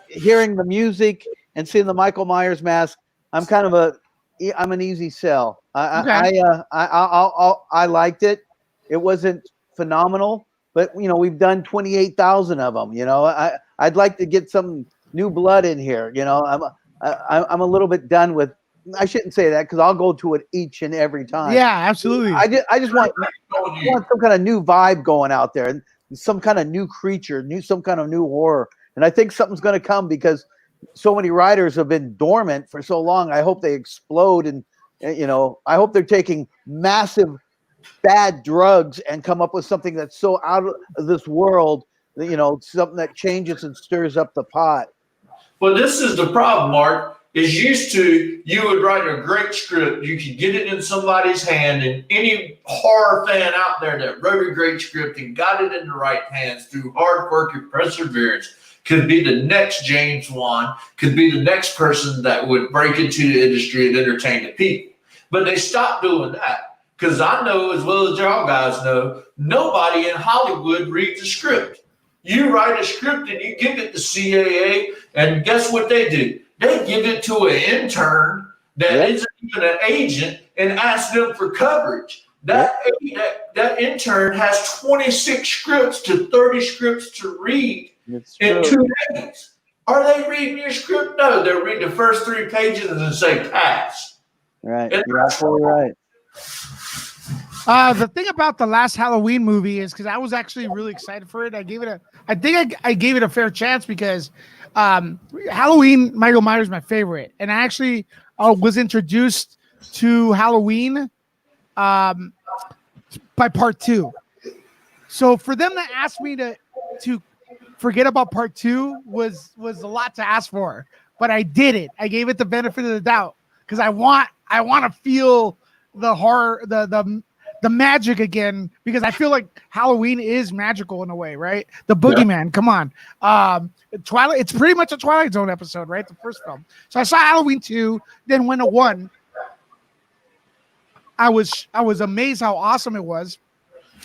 hearing the music and seeing the Michael Myers mask, I'm an easy sell. I liked it. It wasn't phenomenal, but we've done 28,000 of them. I'd like to get some new blood in here. I'm a little bit done with. I shouldn't say that because I'll go to it each and every time. Yeah, absolutely. I just want some kind of new vibe going out there, and some kind of new creature, some kind of new horror. And I think something's going to come because so many writers have been dormant for so long. I hope they explode, and I hope they're taking massive bad drugs and come up with something that's so out of this world. Something that changes and stirs up the pot. Well, this is the problem, Mark. Is used to you would write a great script, you could get it in somebody's hand, and any horror fan out there that wrote a great script and got it in the right hands through hard work and perseverance could be the next James Wan, could be the next person that would break into the industry and entertain the people. But they stopped doing that because I know as well as y'all guys know, nobody in Hollywood reads a script. You write a script and you give it to CAA, and guess what they do? They give it to an intern that isn't even an agent and ask them for coverage. That intern has 26 scripts to 30 scripts to read in 2 days. Are they reading your script? No, they'll read the first 3 pages and then say pass. Right, you're absolutely right. The thing about the last Halloween movie is because I was actually really excited for it. I think I gave it a fair chance because Halloween, Michael Myers is my favorite. And I actually was introduced to Halloween by part 2. So for them to ask me to forget about part 2 was a lot to ask for. But I did it. I gave it the benefit of the doubt because I want to feel the horror, the magic again, because I feel like Halloween is magical in a way, right? The Boogeyman, come on. Twilight, it's pretty much a Twilight Zone episode, right? The first film. So I saw Halloween 2, then went to 1. I was amazed how awesome it was.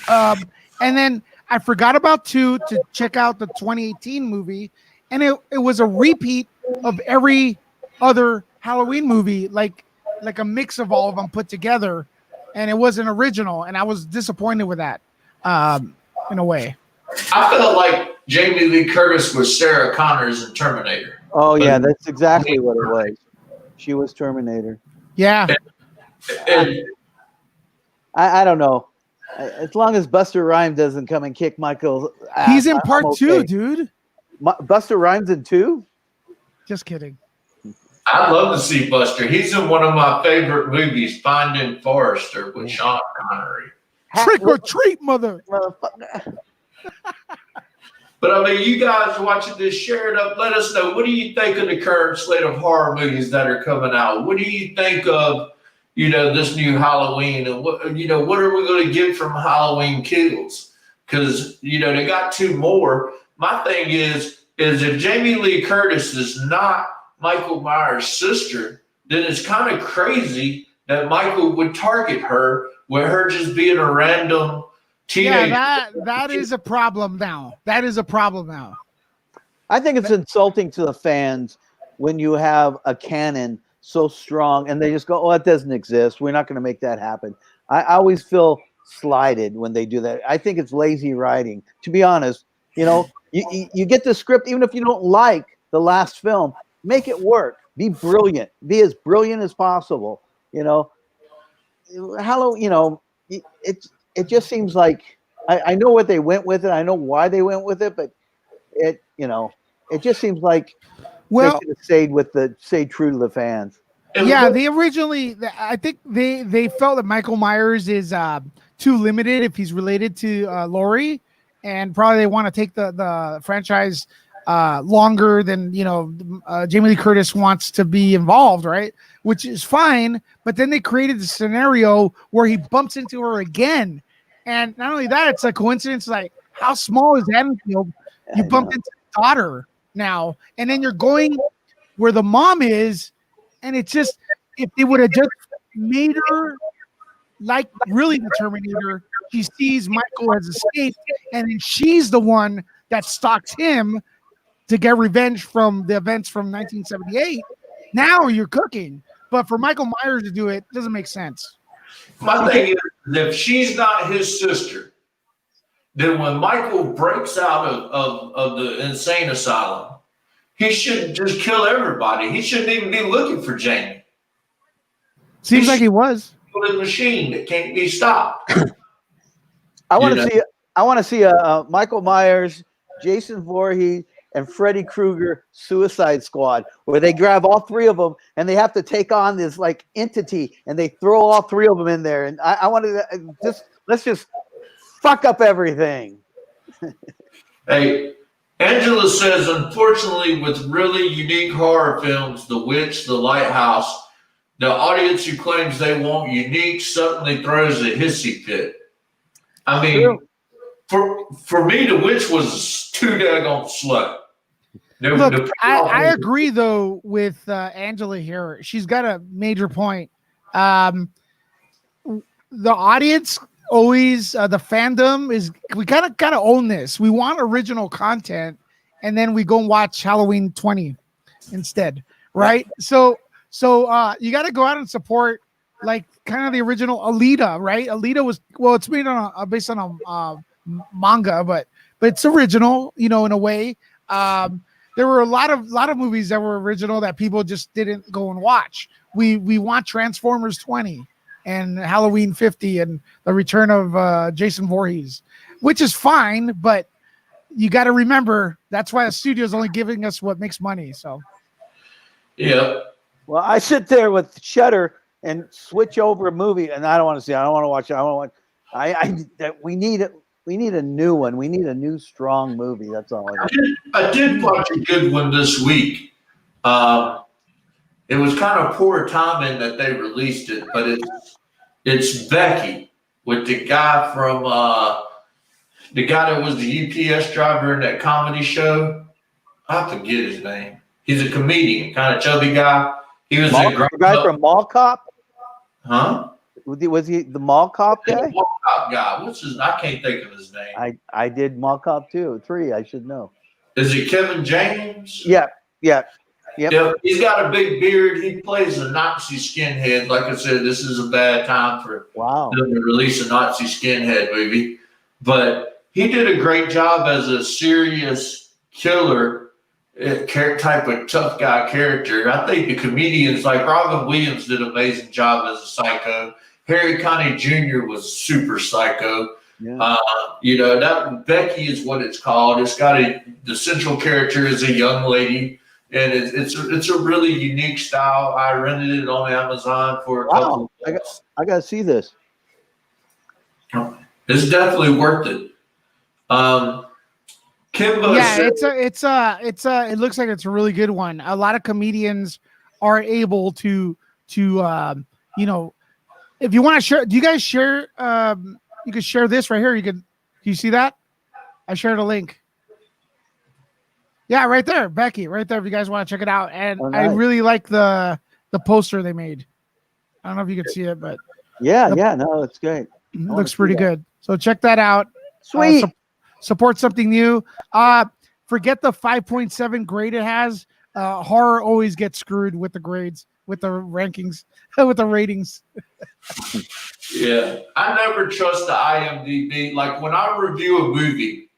And then I forgot about 2 to check out the 2018 movie, and it was a repeat of every other Halloween movie, like a mix of all of them put together. And it wasn't original, and I was disappointed with that, in a way. I felt like Jamie Lee Curtis was Sarah Connors in Terminator. Oh, yeah, that's exactly what it was. She was Terminator. Yeah. And I don't know. As long as Buster Rhymes doesn't come and kick Michael's ass, he's in part okay. 2, dude. Buster Rhymes in 2? Just kidding. I'd love to see Buster. He's in one of my favorite movies, Finding Forrester, with Sean Connery. Trick or treat, motherfucker. But I mean, you guys watching this, share it up. Let us know. What do you think of the current slate of horror movies that are coming out? What do you think of, this new Halloween? And what are we going to get from Halloween Kills? Because, they got 2 more. My thing is if Jamie Lee Curtis is not Michael Myers' sister, then it's kind of crazy that Michael would target her with her just being a random teenager. Yeah, that is a problem now. That is a problem now. I think it's insulting to the fans when you have a canon so strong and they just go, "Oh, it doesn't exist. We're not going to make that happen." I always feel slighted when they do that. I think it's lazy writing. To be honest, you get the script, even if you don't like the last film. Make it work. Be brilliant. Be as brilliant as possible. It just seems like I know what they went with it. I know why they went with it, but it just seems like they could have stayed true to the fans. Yeah, I think they felt that Michael Myers is too limited if he's related to Laurie, and probably they want to take the franchise longer than Jamie Lee Curtis wants to be involved, right? Which is fine, but then they created the scenario where he bumps into her again, and not only that, it's a coincidence. Like how small is Haddonfield? You I bumped know. into the daughter now, and then you're going where the mom is, and it's just if they would have just made her like really the Terminator, she sees Michael has escaped, and then she's the one that stalks him to get revenge from the events from 1978. Now you're cooking. But for Michael Myers to do it doesn't make sense. My thing is, if she's not his sister, then when Michael breaks out of the insane asylum, he shouldn't just kill everybody. He shouldn't even be looking for Jamie. Seems like he was. A machine that can't be stopped. I want to see a Michael Myers, Jason Voorhees, and Freddy Krueger Suicide Squad, where they grab all three of them and they have to take on this like entity, and they throw all three of them in there. And I wanted to let's just fuck up everything. Hey, Angela says, unfortunately, with really unique horror films, The Witch, The Lighthouse, the audience who claims they want unique suddenly throws a hissy fit. I mean, for me, The Witch was too daggone slow. Look, I agree though with Angela here. She's got a major point. The audience always, the fandom is, we gotta own this. We want original content, and then we go and watch Halloween 20 instead, right? So you got to go out and support like kind of the original Alita, right? Alita was, well, it's made on based on a manga, but it's original, in a way. There were a lot of movies that were original that people just didn't go and watch. We want Transformers 20 and Halloween 50 and the return of Jason Voorhees, which is fine, but you got to remember that's why the studio is only giving us what makes money. So, yeah. Well, I sit there with Shudder and switch over a movie, and I don't want to see. I don't want to watch it. I don't want. We need it. We need a new one. We need a new strong movie. That's all. I did watch a good one this week. It was kind of poor timing that they released it, but it's Becky with the guy from the guy that was the UPS driver in that comedy show. I forget his name. He's a comedian, kind of chubby guy. He was the guy from Mall Cop. Huh? Was he the Mall Cop guy? Mall Cop guy. What's his? I can't think of his name. I did Mall Cop 3. I should know. Is it Kevin James? Yeah. Yep. Yeah, he's got a big beard. He plays a Nazi skinhead. Like I said, this is a bad time for them to release a Nazi skinhead movie. But he did a great job as a serious killer type of tough guy character. I think the comedians like Robin Williams did an amazing job as a psycho. Harry Connick Jr. was super psycho. Yeah. That Becky is what it's called. It's got the central character is a young lady, and it's a really unique style. I rented it on Amazon for a couple of months. I got to see this. It's definitely worth it. Kimbo said, it looks like it's a really good one. A lot of comedians are able to if you want to share, do you guys share? You could share this right here. Do you see that? I shared a link. Yeah, right there, Becky, right there. If you guys want to check it out, and nice. I really like the poster they made. I don't know if you can see it, but no, it's great. It looks pretty good. So check that out. Sweet. Support something new. Forget the 5.7 grade it has. Horror always gets screwed with the grades, with the rankings, with the ratings. Yeah, I never trust the IMDb. Like when I review a movie,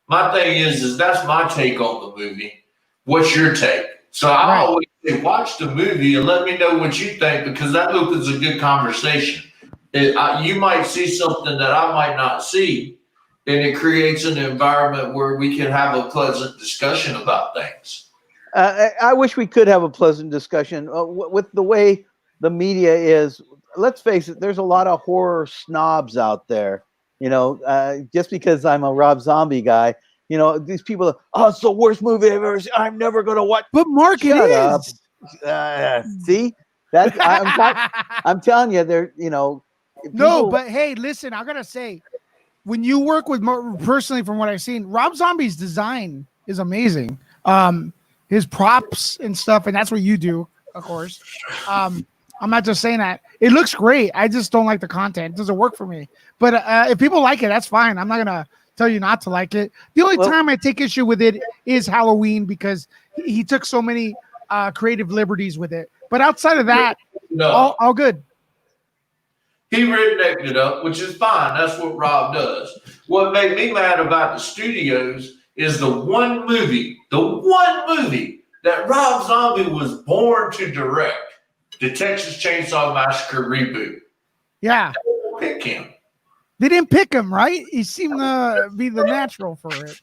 my thing is that's my take on the movie. What's your take? So I always say, watch the movie and let me know what you think, because that opens a good conversation. You might see something that I might not see, and it creates an environment where we can have a pleasant discussion about things. I wish we could have a pleasant discussion with the way the media is. Let's face it, there's a lot of horror snobs out there. Just because I'm a Rob Zombie guy, these people are, it's the worst movie I've ever seen. I'm never going to watch. But Mark, Shut it up. is. See? I'm telling you, they're, No, but hey, listen, I got to say, when you work with personally, from what I've seen, Rob Zombie's design is amazing. His props and stuff, and that's what you do, of course. I'm not just saying that. It looks great. I just don't like the content. It doesn't work for me. But if people like it, that's fine. I'm not gonna tell you not to like it. The only time I take issue with it is Halloween, because he took so many creative liberties with it. But outside of that, all good. He rednecked it up, which is fine. That's what Rob does. What made me mad about the studios is the one movie that Rob Zombie was born to direct, the Texas Chainsaw Massacre reboot. Yeah. They didn't pick him. They didn't pick him, right? He seemed to be the natural for it.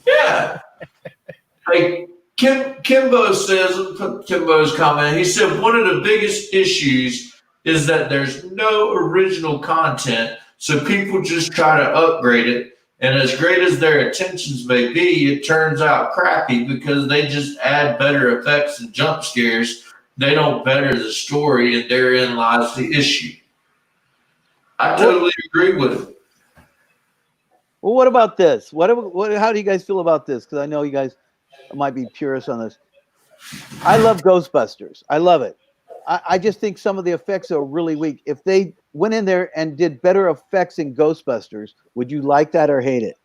Yeah. Like Kimbo says, Kimbo's comment, he said one of the biggest issues is that there's no original content, so people just try to upgrade it. And as great as their intentions may be, it turns out crappy because they just add better effects and jump scares. They don't better the story, and therein lies the issue. I totally agree with him. Well, what about this? How do you guys feel about this? Because I know you guys might be purists on this. I love Ghostbusters. I love it. I just think some of the effects are really weak. If they went in there and did better effects in Ghostbusters, would you like that or hate it?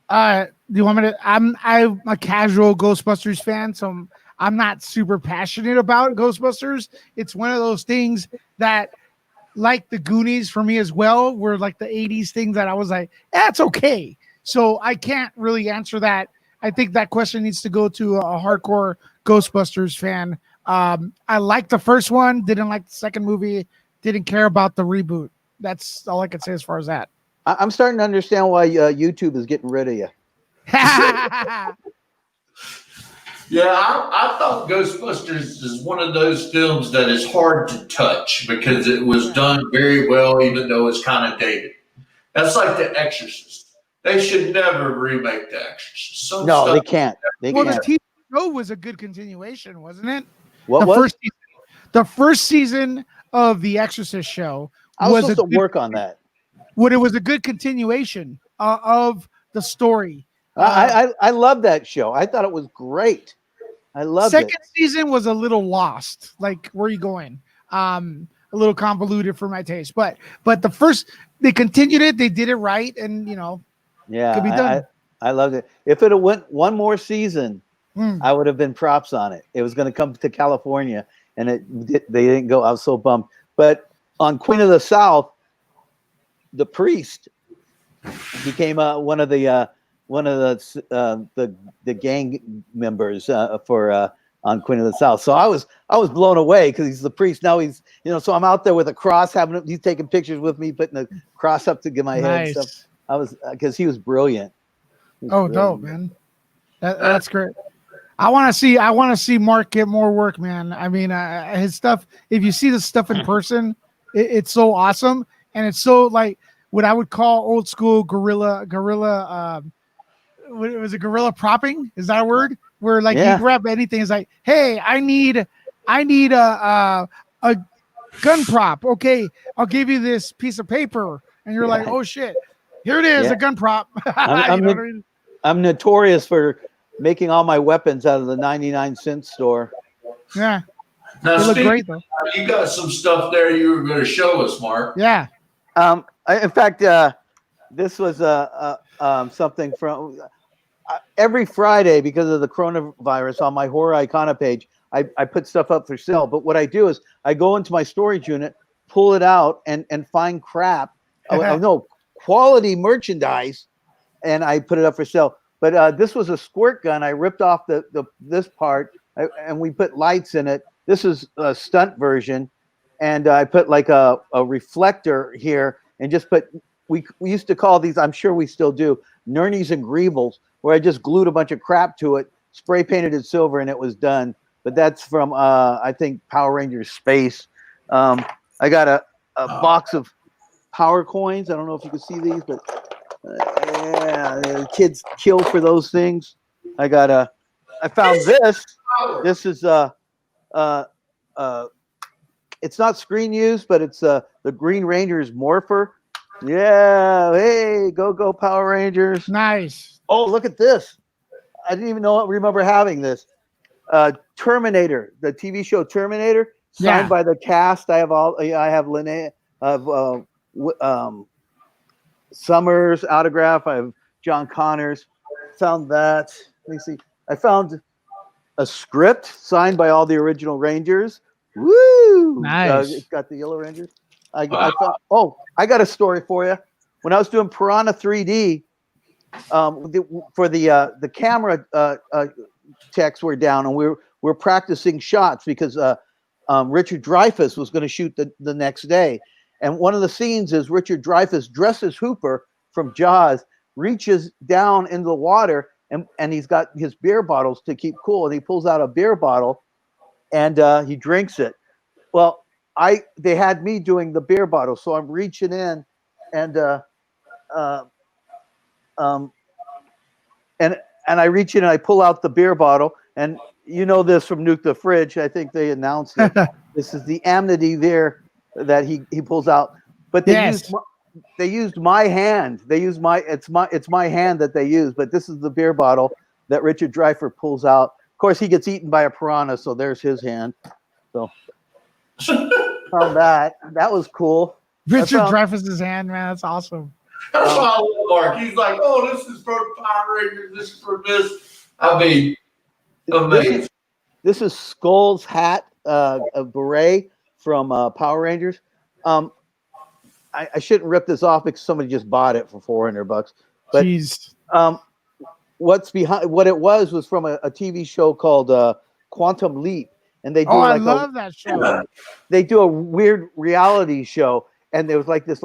Do you want me to? I'm a casual Ghostbusters fan, so I'm not super passionate about Ghostbusters. It's one of those things that, like the Goonies for me as well, were like the 80s things that I was like, it's okay. So I can't really answer that. I think that question needs to go to a hardcore Ghostbusters fan. I liked the first one, didn't like the second movie, didn't care about the reboot. That's all I can say as far as that. I'm starting to understand why YouTube is getting rid of you. Yeah, I thought Ghostbusters is one of those films that is hard to touch because it was done very well, even though it's kind of dated. That's like The Exorcist. They should never remake The Exorcist. They can't. The TV show was a good continuation, wasn't it? The first season of The Exorcist show was supposed to work on that. It was a good continuation of the story. I love that show. I thought it was great. I loved it. Second season was a little lost. Like, where are you going? A little convoluted for my taste. But the first, they continued it. They did it right, and yeah, could be done. I loved it. If it had went one more season, I would have been props on it. It was going to come to California, and they didn't go. I was so bummed. But on Queen of the South, the priest became one of the gang members for on Queen of the South. So I was blown away because he's the priest. Now he's so I'm out there with a cross, he's taking pictures with me, putting the cross up to get my head and stuff. I was because he was brilliant. Dope, man. That's great. I want to see Mark get more work, man. I mean, his stuff. If you see the stuff in person, it's so awesome, and it's so like what I would call old school guerrilla. Was it guerrilla propping? Is that a word? Where like you grab anything, it's like, hey, I need a gun prop. Okay, I'll give you this piece of paper, and you're like, oh shit, here it is, a gun prop. I'm notorious for making all my weapons out of the 99-cent store. Yeah, now, they look Steve, great though. You got some stuff there you were going to show us, Mark. Yeah. In fact, this was something from every Friday because of the coronavirus on my horror icona page. I put stuff up for sale. But what I do is I go into my storage unit, pull it out, and find crap. Quality merchandise, and I put it up for sale. But this was a squirt gun. I ripped off this part, and we put lights in it. This is a stunt version, and I put like a reflector here, and just put. We used to call these, I'm sure we still do, Nernies and Greebles, where I just glued a bunch of crap to it, spray painted it silver, and it was done. But that's from, I think, Power Rangers Space. I got a box of power coins. I don't know if you can see these, but kids kill for those things. I found this. This is, it's not screen use, but it's the Green Ranger's Morpher. Yeah. Hey, go Power Rangers. Nice. Oh, look at this. I didn't even remember having this. Terminator, the TV show Terminator, signed Yeah. by the cast. I have Linnea, Summers autograph. I have John Connors. Found that. Let me see. I found a script signed by all the original Rangers. Woo! Nice. It's got the Yellow Rangers. I Wow. found. Oh, I got a story for you. When I was doing Piranha 3D, for the camera techs were down, and we're practicing shots because Richard Dreyfuss was going to shoot the next day. And one of the scenes is Richard Dreyfuss, dressed as Hooper from Jaws, reaches down into the water, and he's got his beer bottles to keep cool, and he pulls out a beer bottle and he drinks it. Well, they had me doing the beer bottle, so I'm reaching in and and I reach in and I pull out the beer bottle, and you know this from Nuke the Fridge. I think they announced it. This is the amity there that he pulls out, but they used my hand. They used it's my hand that they used, but this is the beer bottle that Richard Dreyfuss pulls out. Of course, he gets eaten by a piranha, so there's his hand. So found that. That was cool. Richard Dreyfuss's hand, man. That's awesome. That's why I love Mark. He's like, oh, this is for Power Rangers. This is for this. I mean, amazing. This is Skull's hat, a beret from Power Rangers. I shouldn't rip this off because somebody just bought it for $400. But jeez. What's behind what it was from a TV show called Quantum Leap, and they do I love that show. They do a weird reality show, and there was like this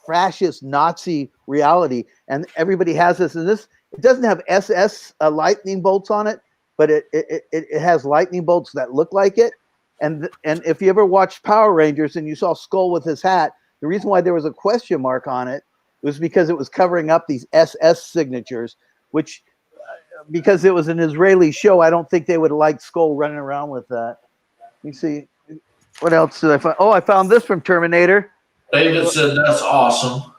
fascist Nazi reality, and everybody has this. And this, it doesn't have SS lightning bolts on it, but it has lightning bolts that look like it. And if you ever watched Power Rangers and you saw Skull with his hat, the reason why there was a question mark on it was because it was covering up these SS signatures, which because it was an Israeli show, I don't think they would have liked Skull running around with that. Let me see. What else did I find? Oh, I found this from Terminator. David said that's awesome.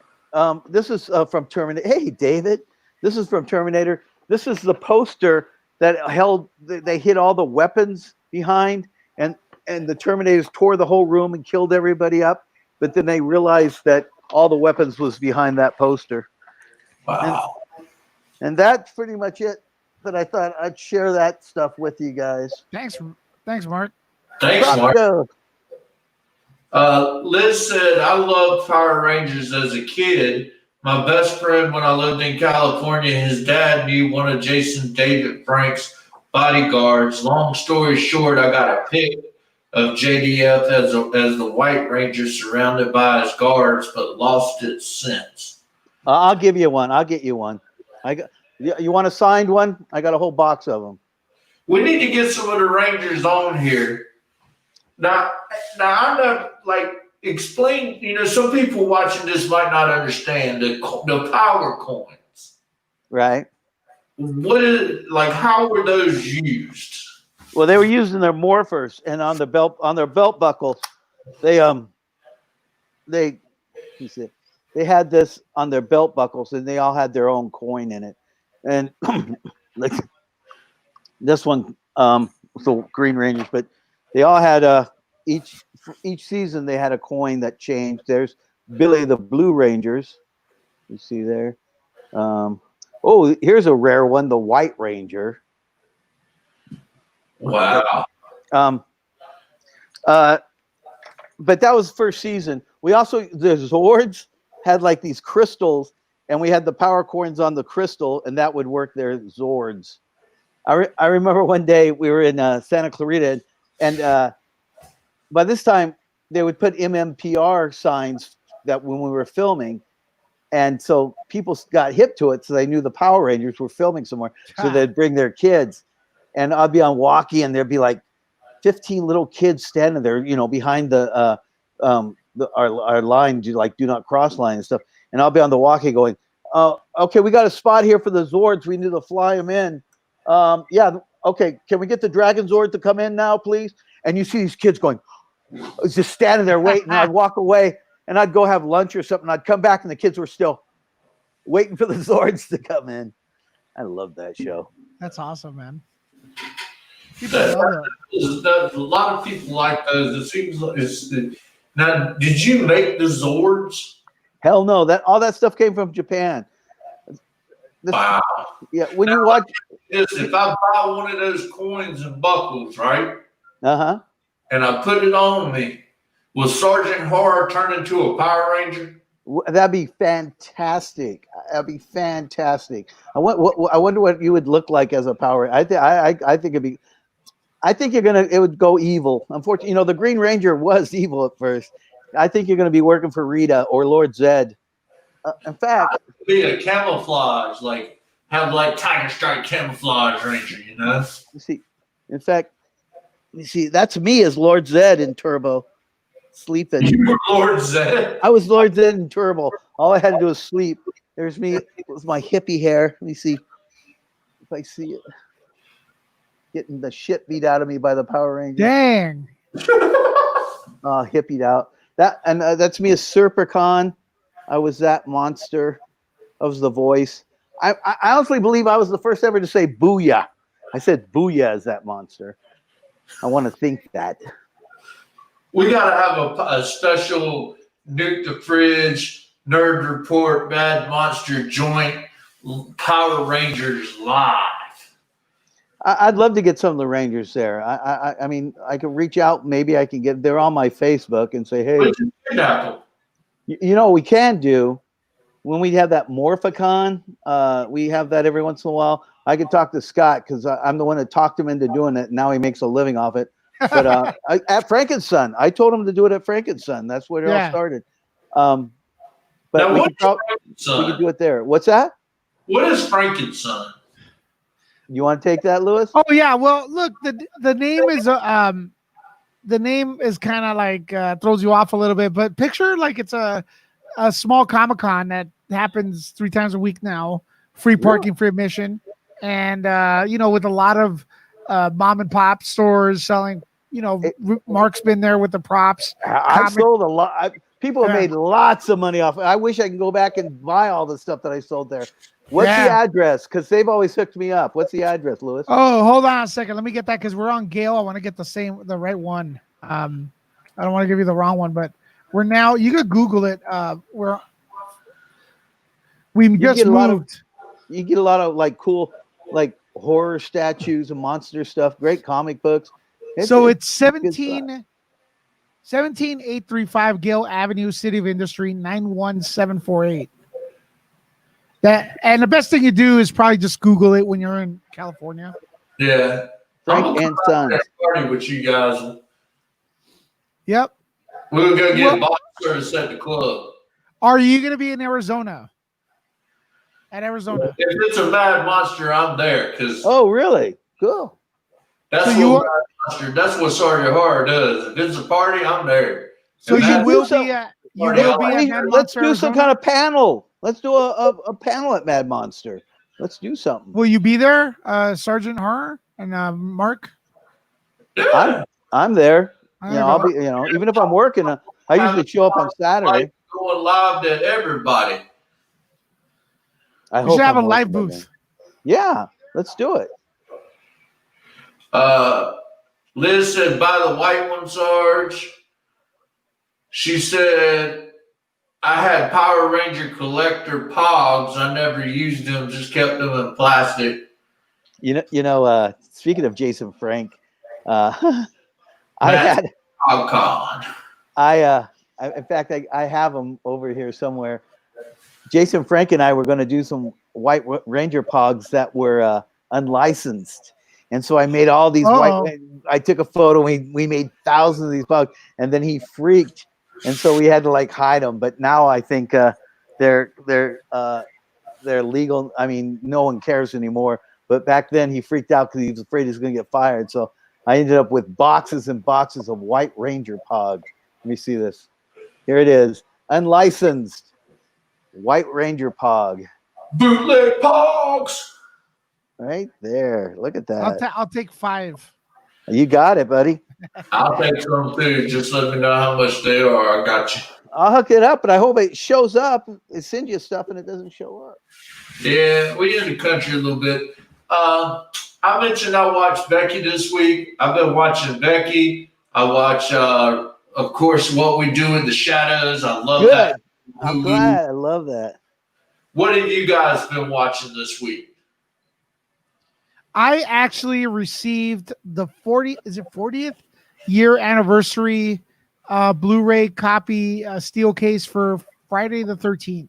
This is from Terminator. Hey, David. This is from Terminator. This is the poster that they hid all the weapons behind, and the Terminators tore the whole room and killed everybody up. But then they realized that all the weapons was behind that poster. Wow. And that's pretty much it. But I thought I'd share that stuff with you guys. Thanks, Mark. Thanks, Mark. Liz said, I loved Power Rangers as a kid. My best friend when I lived in California, his dad knew one of Jason David Frank's bodyguards. Long story short, I got a pic of JDF as the White Ranger surrounded by his guards, but lost it since. I'll give you one. I'll get you one. You want a signed one? I got a whole box of them. We need to get some of the Rangers on here. Now I'm not explain. Some people watching this might not understand the power coins. Right. How were those used? Well, they were used in their morphers and on their belt buckles. They had this on their belt buckles, and they all had their own coin in it. And like this one, so Green Rangers, but they all had each season they had a coin that changed. There's Billy the Blue Rangers. You see there. Oh, here's a rare one, the White Ranger. Wow. But that was first season. We also, the Zords had like these crystals, and we had the power coins on the crystal, and that would work their Zords. I remember one day we were in Santa Clarita, and by this time they would put MMPR signs that when we were filming, and so people got hip to it, so they knew the Power Rangers were filming somewhere, so they'd bring their kids. And I'd be on walkie, and there'd be like 15 little kids standing there, behind our line, do not cross line and stuff. And I'll be on the walkie going, okay, we got a spot here for the Zords. We need to fly them in. Yeah, okay. Can we get the Dragon Zord to come in now, please? And you see these kids going, just standing there waiting. And I'd walk away, and I'd go have lunch or something. I'd come back and the kids were still waiting for the Zords to come in. I love that show. That's awesome, man. People love that. A lot of people like those. It seems like now. Did you make the Zords? Hell no, all that stuff came from Japan. Wow. Yeah, when you watch, If I buy one of those coins and buckles, right, uh-huh. and I put it on me, will Sergeant Horror turn into a Power Ranger? That'd be fantastic. That'd be fantastic. I wonder what you would look like as a Power. I think it'd be. I think it would go evil. Unfortunately, the Green Ranger was evil at first. I think you're gonna be working for Rita or Lord Zed. In fact, Be a camouflage, have Tiger Strike camouflage Ranger, you see, in fact, that's me as Lord Zed in Turbo, sleeping. You were Lord Zed. I was Lord Zed in Turbo. All I had to do was sleep. There's me with my hippie hair. Let me see if I see it. Getting the shit beat out of me by the Power Rangers. Dang. Hippied out. That's me as Serpicon. I was that monster. I was the voice. I honestly believe I was the first ever to say booyah. I said booyah as that monster. I want to think that. We got to have a special Nuke the Fridge, Nerd Report, Bad Monster Joint, Power Rangers live. I'd love to get some of the Rangers there. I mean, I could reach out. Maybe I can get. They're on my Facebook and say, hey. We can do when we have that Morphicon. We have that every once in a while. I could talk to Scott because I'm the one that talked him into doing it. Now he makes a living off it. But at Frankenson, I told him to do it at Frankenson. That's where it all started. But now, we could do it there. What's that? What is Frankenson? You want to take that, Lewis? Oh yeah. Well, look, the name is kind of like throws you off a little bit, but picture like it's a small Comic-Con that happens 3 times a week now, free parking, free admission, and with a lot of mom and pop stores selling. Mark's been there with the props. I sold a lot. People have made lots of money off. I wish I could go back and buy all the stuff that I sold there. What's the address? Because they've always hooked me up. What's the address, Lewis? Oh, hold on a second. Let me get that because we're on Gale. I want to get the right one. I don't want to give you the wrong one, but we're now. You could Google it. We just moved. You get a lot of cool horror statues and monster stuff. Great comic books. It's 17835 Gale Avenue, City of Industry, 91748. And the best thing you do is probably just Google it when you're in California. Yeah. Frank and Sons. Party with you guys. Yep. We'll go get boxers at the club. Are you going to be in Arizona? At Arizona. If it's a Mad Monster, I'm there. Oh, really? Cool. That's what Sergeant Horror does. If it's a party, I'm there. So you will be at Let's do some kind of panel. Let's do a panel at Mad Monster. Let's do something. Will you be there, Sergeant Horror and Mark? Yeah. I'm there. I'll be. Even if I'm working, I usually show up on Saturday. Going live to everybody. I hope we should have a live booth. Yeah, let's do it. Liz said, "Buy the white one, Sarge." She said, "I had Power Ranger collector pogs. I never used them; just kept them in plastic." Speaking of Jason Frank, I had PogCon. In fact, I have them over here somewhere. Jason Frank and I were going to do some White Ranger pogs that were unlicensed. And so I made all these I took a photo. We made thousands of these pogs, and then he freaked. And so we had to hide them. But now I think they're legal. I mean, no one cares anymore. But back then he freaked out because he was afraid he was going to get fired. So I ended up with boxes and boxes of White Ranger pog. Let me see this. Here it is. Unlicensed White Ranger pog. Bootleg pogs. Right there. Look at that. I'll take 5. You got it, buddy. I'll take some too. Just let me know how much they are. I got you. I'll hook it up, but I hope it shows up. It sends you stuff and it doesn't show up. Yeah, we in the country a little bit. I mentioned I watched Becky this week. I've been watching Becky. I watch, of course, What We Do in the Shadows. I love Good. that. I'm Hulu. glad. I love that. What have you guys been watching this week? I actually received the 40th year anniversary Blu-ray copy steel case for Friday the 13th.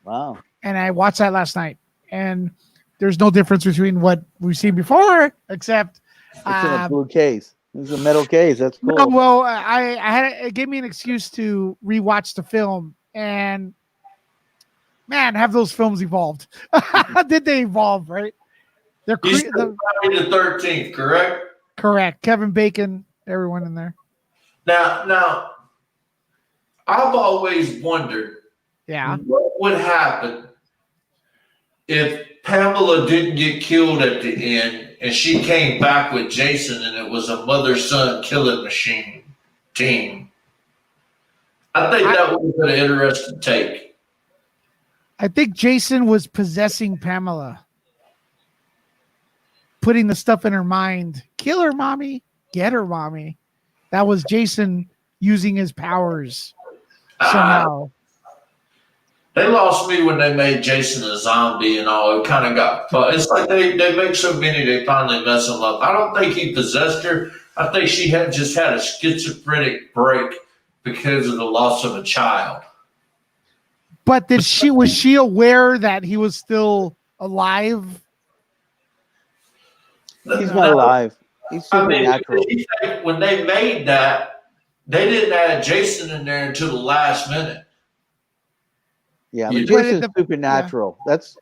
Wow. And I watched that last night. And there's no difference between what we've seen before, except It's in a blue case. It's a metal case. That's cool. no, well, I had it gave me an excuse to rewatch the film, and man, have those films evolved? Did they evolve? Right? They're You said Friday the 13th, correct? correct. Kevin Bacon, everyone in there. Now, I've always wondered, Yeah, what would happen if Pamela didn't get killed at the end and she came back with Jason and it was a mother-son killing machine team? I think that would have been an interesting take. I think Jason was possessing Pamela, putting the stuff in her mind. Kill her, mommy. Get her, mommy. That was Jason using his powers somehow. They lost me when they made Jason a zombie and all. It kind of got fun. It's like they make so many, they finally mess him up. I don't think he possessed her. I think she just had a schizophrenic break because of the loss of a child. But was she aware that he was still alive? He's not alive. He's supernatural. When they made that, they didn't add Jason in there until the last minute. Yeah, but Jason's supernatural. Yeah. That's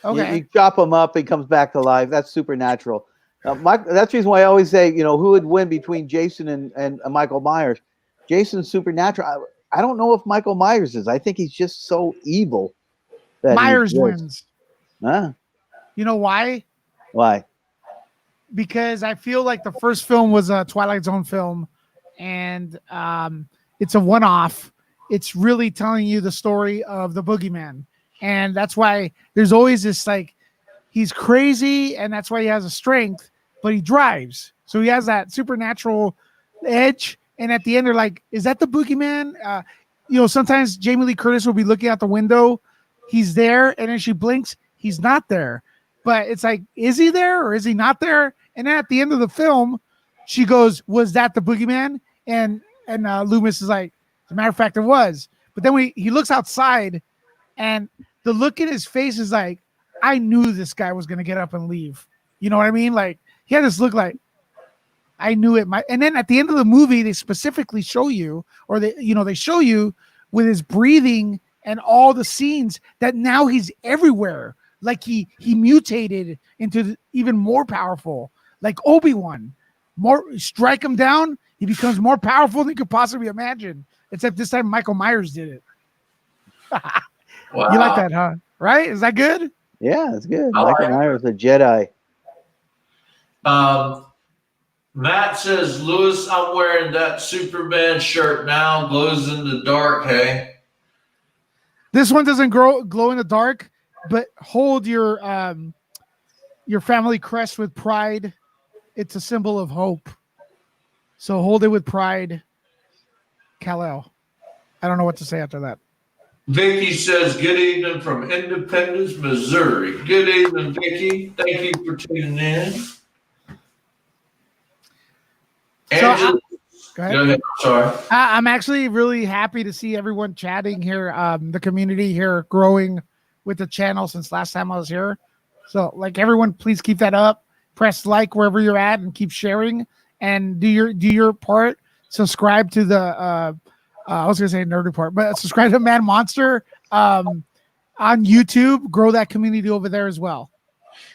okay. You chop him up, he comes back to life. That's supernatural. That's the reason why I always say, who would win between Jason and Michael Myers? Jason's supernatural. I don't know if Michael Myers is. I think he's just so evil. That Myers wins. Huh? You know why? Why? Because I feel like the first film was a Twilight Zone film, and it's a one-off. It's really telling you the story of the boogeyman. And that's why there's always this, like, he's crazy, and that's why he has a strength, but he drives. So he has that supernatural edge. And at the end, they're like, is that the boogeyman? Sometimes Jamie Lee Curtis will be looking out the window. He's there, and then she blinks. He's not there. But it's like, is he there or is he not there? And then at the end of the film, she goes, was that the boogeyman? And Loomis is like, as a matter of fact, it was. But then he looks outside, and the look in his face is like, I knew this guy was going to get up and leave. You know what I mean? Like, he had this look like, I knew it. And then at the end of the movie, they specifically show you, or they show you with his breathing and all the scenes that now he's everywhere. Like he mutated into even more powerful, like Obi-Wan. Strike him down, he becomes more powerful than you could possibly imagine. Except this time, Michael Myers did it. Wow. You like that, huh? Right? Is that good? Yeah, it's good. Michael Myers, a Jedi. Matt says, Lewis, I'm wearing that Superman shirt now. Glows in the dark, hey? This one doesn't glow in the dark, but hold your family crest with pride. It's a symbol of hope. So hold it with pride. Kal-El. I don't know what to say after that. Vicky says, good evening from Independence, Missouri. Good evening, Vicky. Thank you for tuning in. Angela, go ahead. Sorry. I'm actually really happy to see everyone chatting here. The community here growing with the channel since last time I was here. So, like, everyone, please keep that up. Press like wherever you're at and keep sharing. And do your part. Subscribe to the I was gonna say nerd report, but subscribe to Man Monster on YouTube. Grow that community over there as well.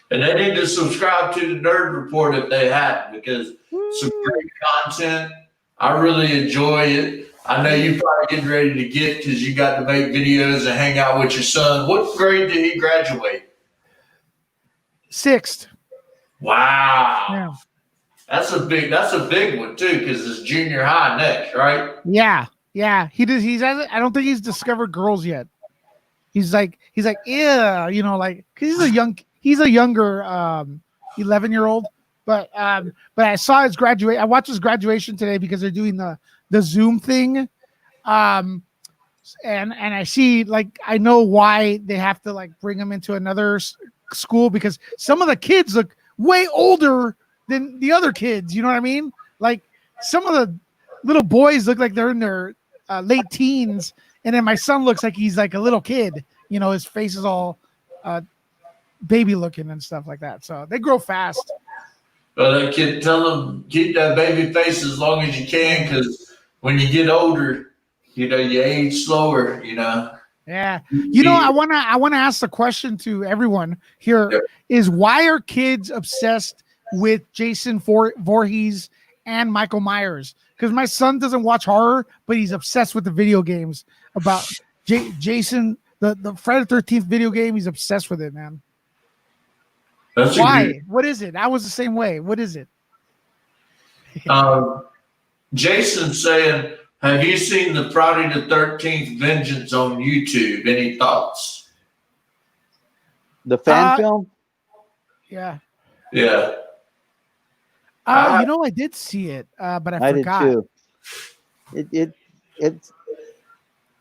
And they need to subscribe to the Nerd Report if they haven't, because some great content. I really enjoy it. I know you're probably getting ready to get because you got to make videos and hang out with your son. What grade did he graduate? 6th. Wow. Yeah. That's a big one too, because it's junior high next, right? Yeah. Yeah, he does. I don't think he's discovered girls yet. He's like, yeah, you know, like, cause he's a younger 11-year-old. But I saw his graduate. I watched his graduation today because they're doing the Zoom thing. And I see, like, I know why they have to like bring him into another school, because some of the kids look way older than the other kids. You know what I mean? Like, some of the little boys look like they're in their late teens, and then my son looks like he's like a little kid. You know, his face is all baby looking and stuff like that. So they grow fast. But that kid, tell them keep that baby face as long as you can, because when you get older, you know, you age slower. You know. Yeah. You know, I wanna ask the question to everyone here: is why are kids obsessed with Jason Voorhees and Michael Myers? Because my son doesn't watch horror, but he's obsessed with the video games about Jason, the Friday the 13th video game. He's obsessed with it, man. That's why? What is it? I was the same way. What is it? Jason saying, have you seen the Friday the 13th Vengeance on YouTube? Any thoughts? The fan film? Yeah. Yeah. You know, I did see it, but I forgot. Did too.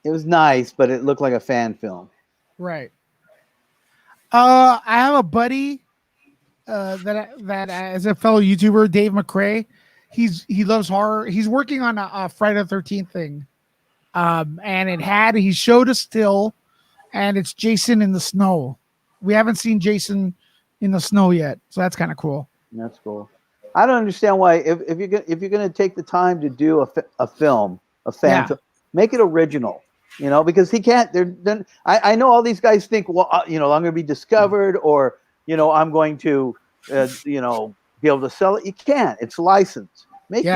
It was nice, but it looked like a fan film. Right. I have a buddy that as a fellow YouTuber, Dave McRae. He loves horror. He's working on a Friday the 13th thing. And he showed a still, and it's Jason in the snow. We haven't seen Jason in the snow yet, so that's kind of cool. That's cool. I don't understand why if you're gonna take the time to do a film, a fan film, make it original. You know, because he can't. I know all these guys think, well, you know, I'm going to be discovered, or you know, I'm going to, you know, be able to sell it. You can't. It's licensed. Make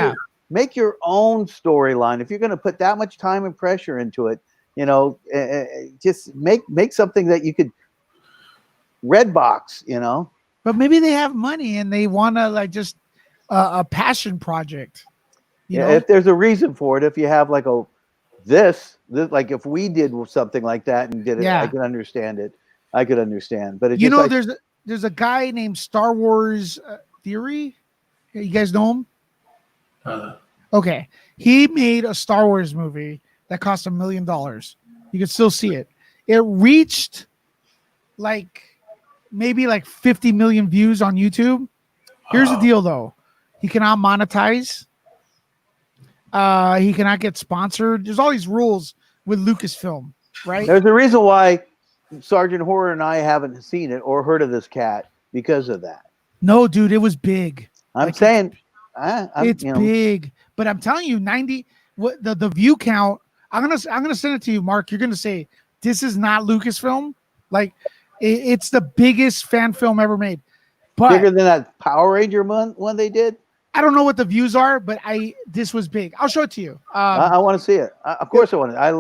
your own storyline. If you're going to put that much time and pressure into it, you know, just make something that you could Redbox. You know. But maybe they have money and they want to like just a passion project. You know? If there's a reason for it, if you have like this like if we did something like that and did it, I could understand it. I could understand, but you know, there's a guy named Star Wars Theory. You guys know him? Okay, he made a Star Wars movie that cost $1 million. You can still see it. It reached like maybe like 50 million views on YouTube. Here's the deal, though: he cannot monetize. He cannot get sponsored. There's all these rules with Lucasfilm, right? There's a reason why Sergeant Horror and I haven't seen it or heard of this cat because of that. No, dude, it was big. I'm saying it's big, but I'm telling you, the view count. I'm gonna send it to you, Mark. You're gonna say this is not Lucasfilm. Like, it's the biggest fan film ever made. But bigger than that Power Ranger one they did. I don't know what the views are, but this was big. I'll show it to you. I want to see it. Of course, I want it. I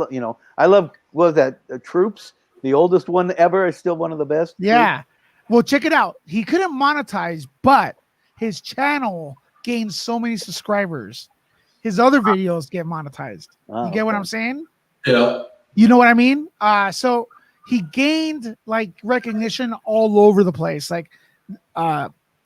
love. What was that? Troops, the oldest one ever, is still one of the best. Yeah. Troops. Well, check it out. He couldn't monetize, but his channel gained so many subscribers. His other videos get monetized. You get what I'm saying? Yeah. You know what I mean? So he gained like recognition all over the place. Like,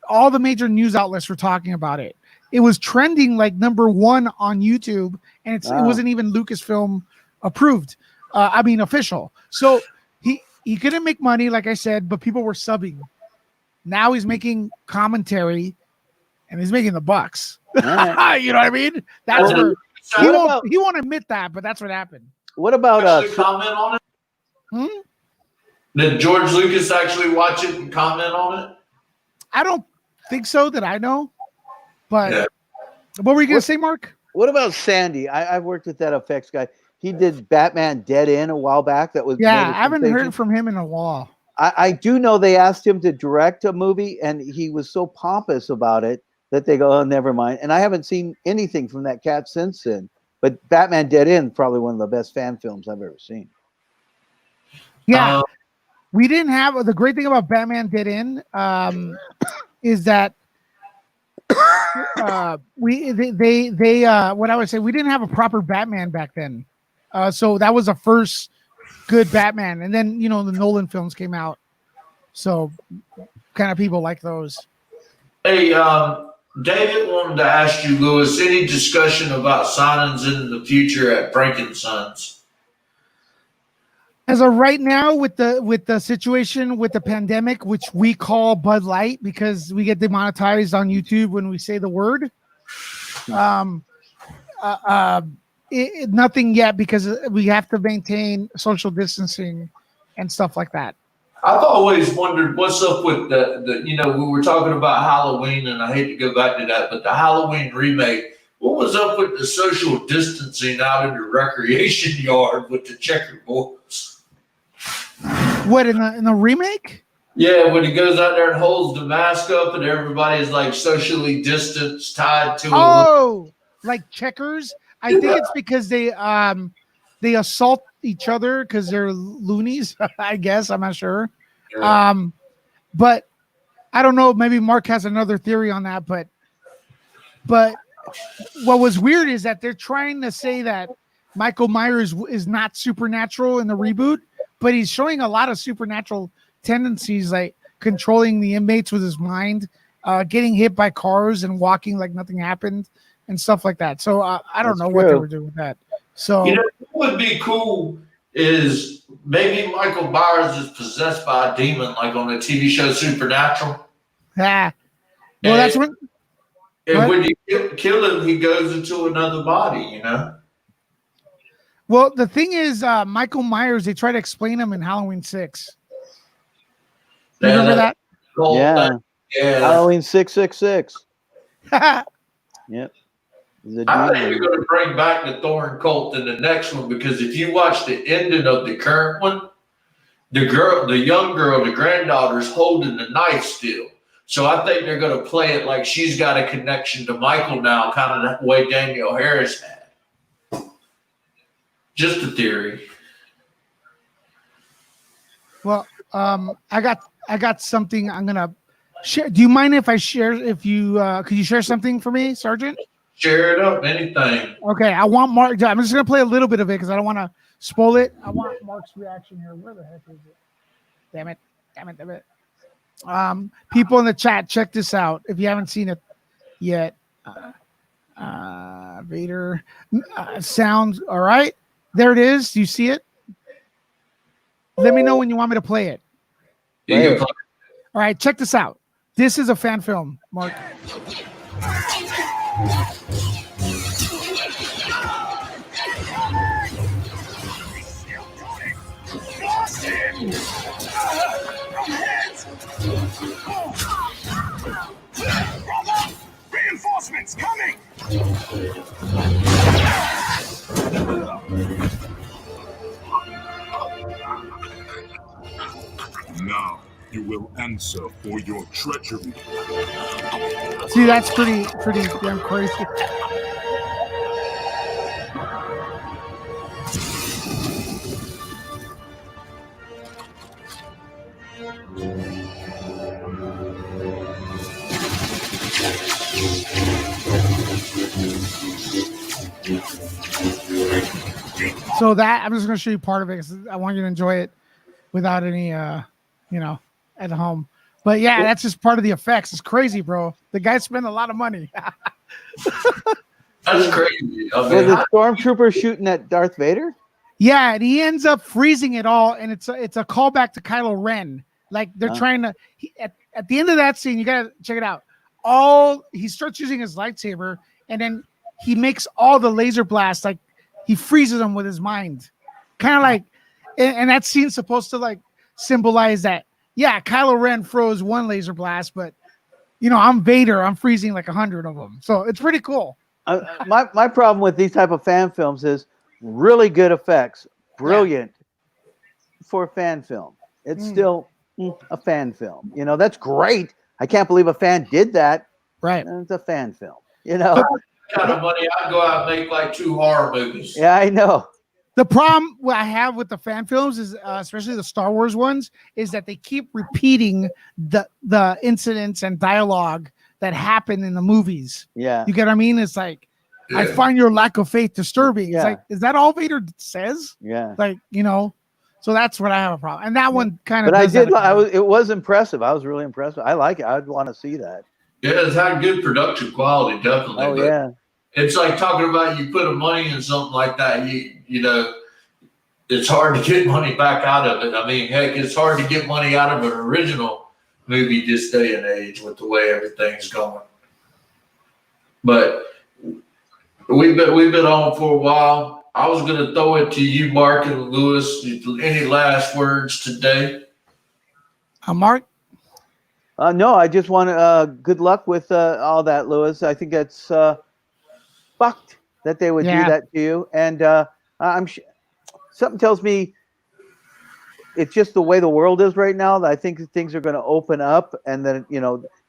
all the major news outlets were talking about it. It was trending like #1 on YouTube, and it wasn't even Lucasfilm approved. Official. So he couldn't make money, like I said, but people were subbing. Now he's making commentary, and he's making the bucks. Right. You know what I mean? That's where he won't admit that, but that's what happened. What about comment on it? Did George Lucas actually watch it and comment on it? I don't think so that I know, but what were you going to say, Mark? What about Sandy? I've worked with that effects guy. He did Batman Dead End a while back. That was I haven't heard from him in a while. I do know they asked him to direct a movie, and he was so pompous about it that they go, oh, never mind. And I haven't seen anything from that cat since then. But Batman Dead End, probably one of the best fan films I've ever seen. Yeah. We didn't have the great thing about Batman Dead End is that what I would say, we didn't have a proper Batman back then. So that was the first good Batman. And then, the Nolan films came out. So kind of people like those. Hey, David wanted to ask you, Lewis, any discussion about signings in the future at Frankensons? As of right now, with the situation with the pandemic, which we call Bud Light because we get demonetized on YouTube when we say the word, nothing yet because we have to maintain social distancing and stuff like that. I've always wondered what's up with the we were talking about Halloween, and I hate to go back to that, but the Halloween remake, what was up with the social distancing out in the recreation yard with the checkerboards? What, in the remake? Yeah, when he goes out there and holds the mask up and everybody's like socially distanced, tied to like checkers. I think it's because they assault each other because they're loonies. I guess, I'm not sure. Yeah. But I don't know. Maybe Mark has another theory on that. But what was weird is that they're trying to say that Michael Myers is not supernatural in the reboot, but he's showing a lot of supernatural tendencies, like controlling the inmates with his mind, getting hit by cars and walking like nothing happened and stuff like that. So I don't know what they were doing with that. So what would be cool is maybe Michael Myers is possessed by a demon, like on the TV show Supernatural. Well, that's when. And when you kill him, he goes into another body. Well, the thing is, Michael Myers, they try to explain him in Halloween 6. You remember that? Yeah. Halloween 666. Yep. I think you're going to bring back the Thorn cult in the next one, because if you watch the ending of the current one, the young girl, the granddaughter's holding the knife still. So I think they're going to play it like she's got a connection to Michael now, kind of the way Danielle Harris had. Just a theory. Well, I got something I'm gonna share. Do you mind if I share? If you could you share something for me, Sergeant? Share it up, anything. Okay, I want Mark. I'm just gonna play a little bit of it because I don't want to spoil it. I want Mark's reaction here. Where the heck is it? Damn it! People in the chat, check this out if you haven't seen it yet. Vader sounds all right. There it is. Do you see it? Let me know when you want me to play it. Yeah, you can play. All right, check this out. This is a fan film, Mark. Reinforcements coming! Now you will answer for your treachery. See, that's pretty damn crazy. So that I'm just going to show you part of it because I want you to enjoy it without any, at home. But yeah, that's just part of the effects. It's crazy, bro. The guy spent a lot of money. That's crazy. Was the stormtrooper shooting at Darth Vader? Yeah, and he ends up freezing it all, and it's a callback to Kylo Ren. Like they're trying to. At the end of that scene, you gotta check it out. He starts using his lightsaber, and then he makes all the laser blasts like he freezes them with his mind, kind of like. And that scene's supposed to like symbolize that. Yeah, Kylo Ren froze one laser blast, but I'm Vader. I'm freezing like 100 of them. So it's pretty cool. My problem with these type of fan films is really good effects, brilliant for a fan film. It's still a fan film. That's great. I can't believe a fan did that. Right. And it's a fan film. Kind of money, I'd go out and make like 2 horror movies. Yeah, I know. The problem I have with the fan films is, especially the Star Wars ones, is that they keep repeating the incidents and dialogue that happen in the movies. Yeah. You get what I mean? It's like, I find your lack of faith disturbing. Yeah. It's like, is that all Vader says? Yeah. Like, so that's what I have a problem. And that one kind of. But I does that did. It was impressive. I was really impressed. I like it. I'd want to see that. Yeah, it's had good production quality, definitely. Oh but yeah. it's like talking about you put a money in something like that. You know, it's hard to get money back out of it. I mean, heck, it's hard to get money out of an original movie this day and age with the way everything's going. But we've been on for a while. I was going to throw it to you, Mark and Lewis. Any last words today? Mark? No, I just want good luck with all that, Lewis. I think that's fucked that they would do that to you. And something tells me it's just the way the world is right now. That I think things are going to open up, and then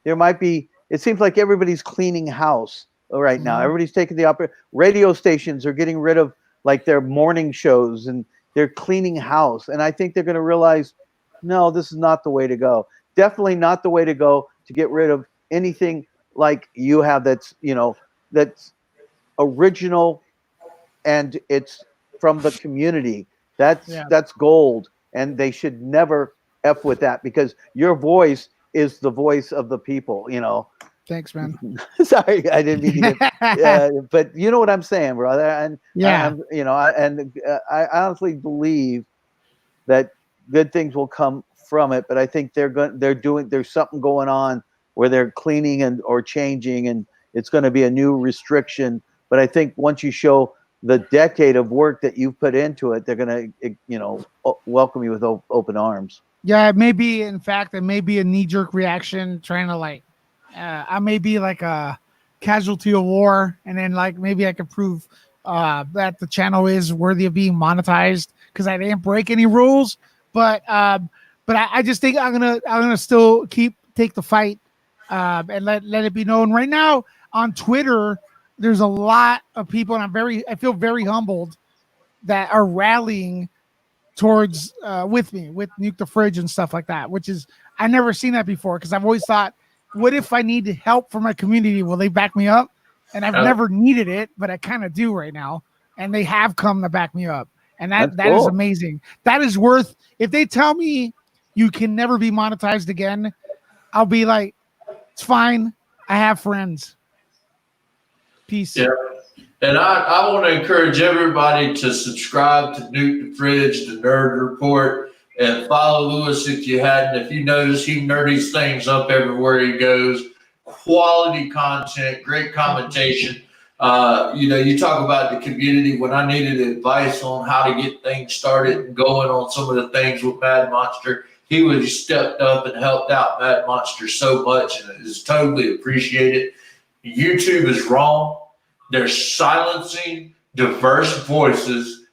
there might be. It seems like everybody's cleaning house right now. Everybody's taking the radio stations are getting rid of like their morning shows, and they're cleaning house. And I think they're going to realize, no, this is not the way to go. Definitely not the way to go to get rid of anything like you have that's that's original and it's from the community. That's gold, and they should never F with that, because your voice is the voice of the people, Thanks, man. Sorry, I didn't mean to get, but you know what I'm saying, brother. And I honestly believe that good things will come from it, but I think there's something going on where they're cleaning or changing, and it's going to be a new restriction. But I think once you show the decade of work that you've put into it, they're going to, welcome you with open arms. Yeah, it may be, in fact, it may be a knee-jerk reaction, trying to I may be like a casualty of war, and then maybe I could prove that the channel is worthy of being monetized because I didn't break any rules. But I just think I'm gonna still take the fight and let it be known. Right now on Twitter, there's a lot of people, and I feel very humbled that are rallying towards with me with Nuke the Fridge and stuff like that, which is I've never seen that before, because I've always thought, what if I need help from my community? Will they back me up? And I've never needed it, but I kind of do right now, and they have come to back me up. And that cool. is amazing. That is worth, if they tell me you can never be monetized again, I'll be like, it's fine. I have friends. Peace. Yeah. And I want to encourage everybody to subscribe to Nuke the Fridge, the Nerd Report, and follow Lewis if you hadn't. If you notice, he nerdies things up everywhere he goes. Quality content, great commentation. You talk about the community. When I needed advice on how to get things started and going on some of the things with Mad Monster, he would have stepped up and helped out Mad Monster so much, and it is totally appreciated. YouTube is wrong. They're silencing diverse voices.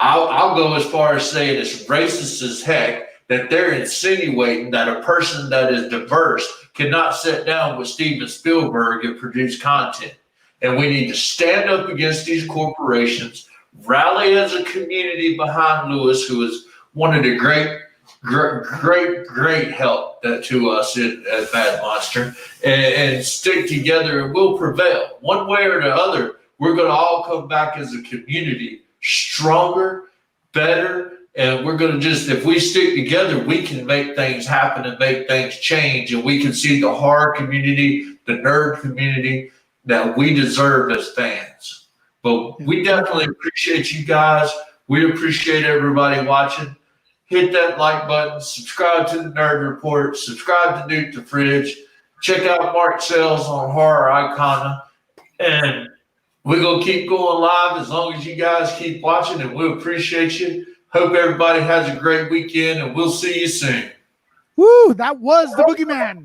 I'll go as far as saying it's racist as heck that they're insinuating that a person that is diverse cannot sit down with Steven Spielberg and produce content. And we need to stand up against these corporations, rally as a community behind Lewis, who is one of the great help to us at Mad Monster, and stick together, and we'll prevail. One way or the other, we're going to all come back as a community stronger, better, and we're going to if we stick together, we can make things happen and make things change, and we can see the horror community, the nerd community that we deserve as fans. But we definitely appreciate you guys. We appreciate everybody watching. Hit that like button, subscribe to the Nerd Report, subscribe to Nuke the Fridge, check out Mark Sales on Horror Icona, and we're going to keep going live as long as you guys keep watching, and we appreciate you. Hope everybody has a great weekend, and we'll see you soon. Woo, that was the Boogeyman.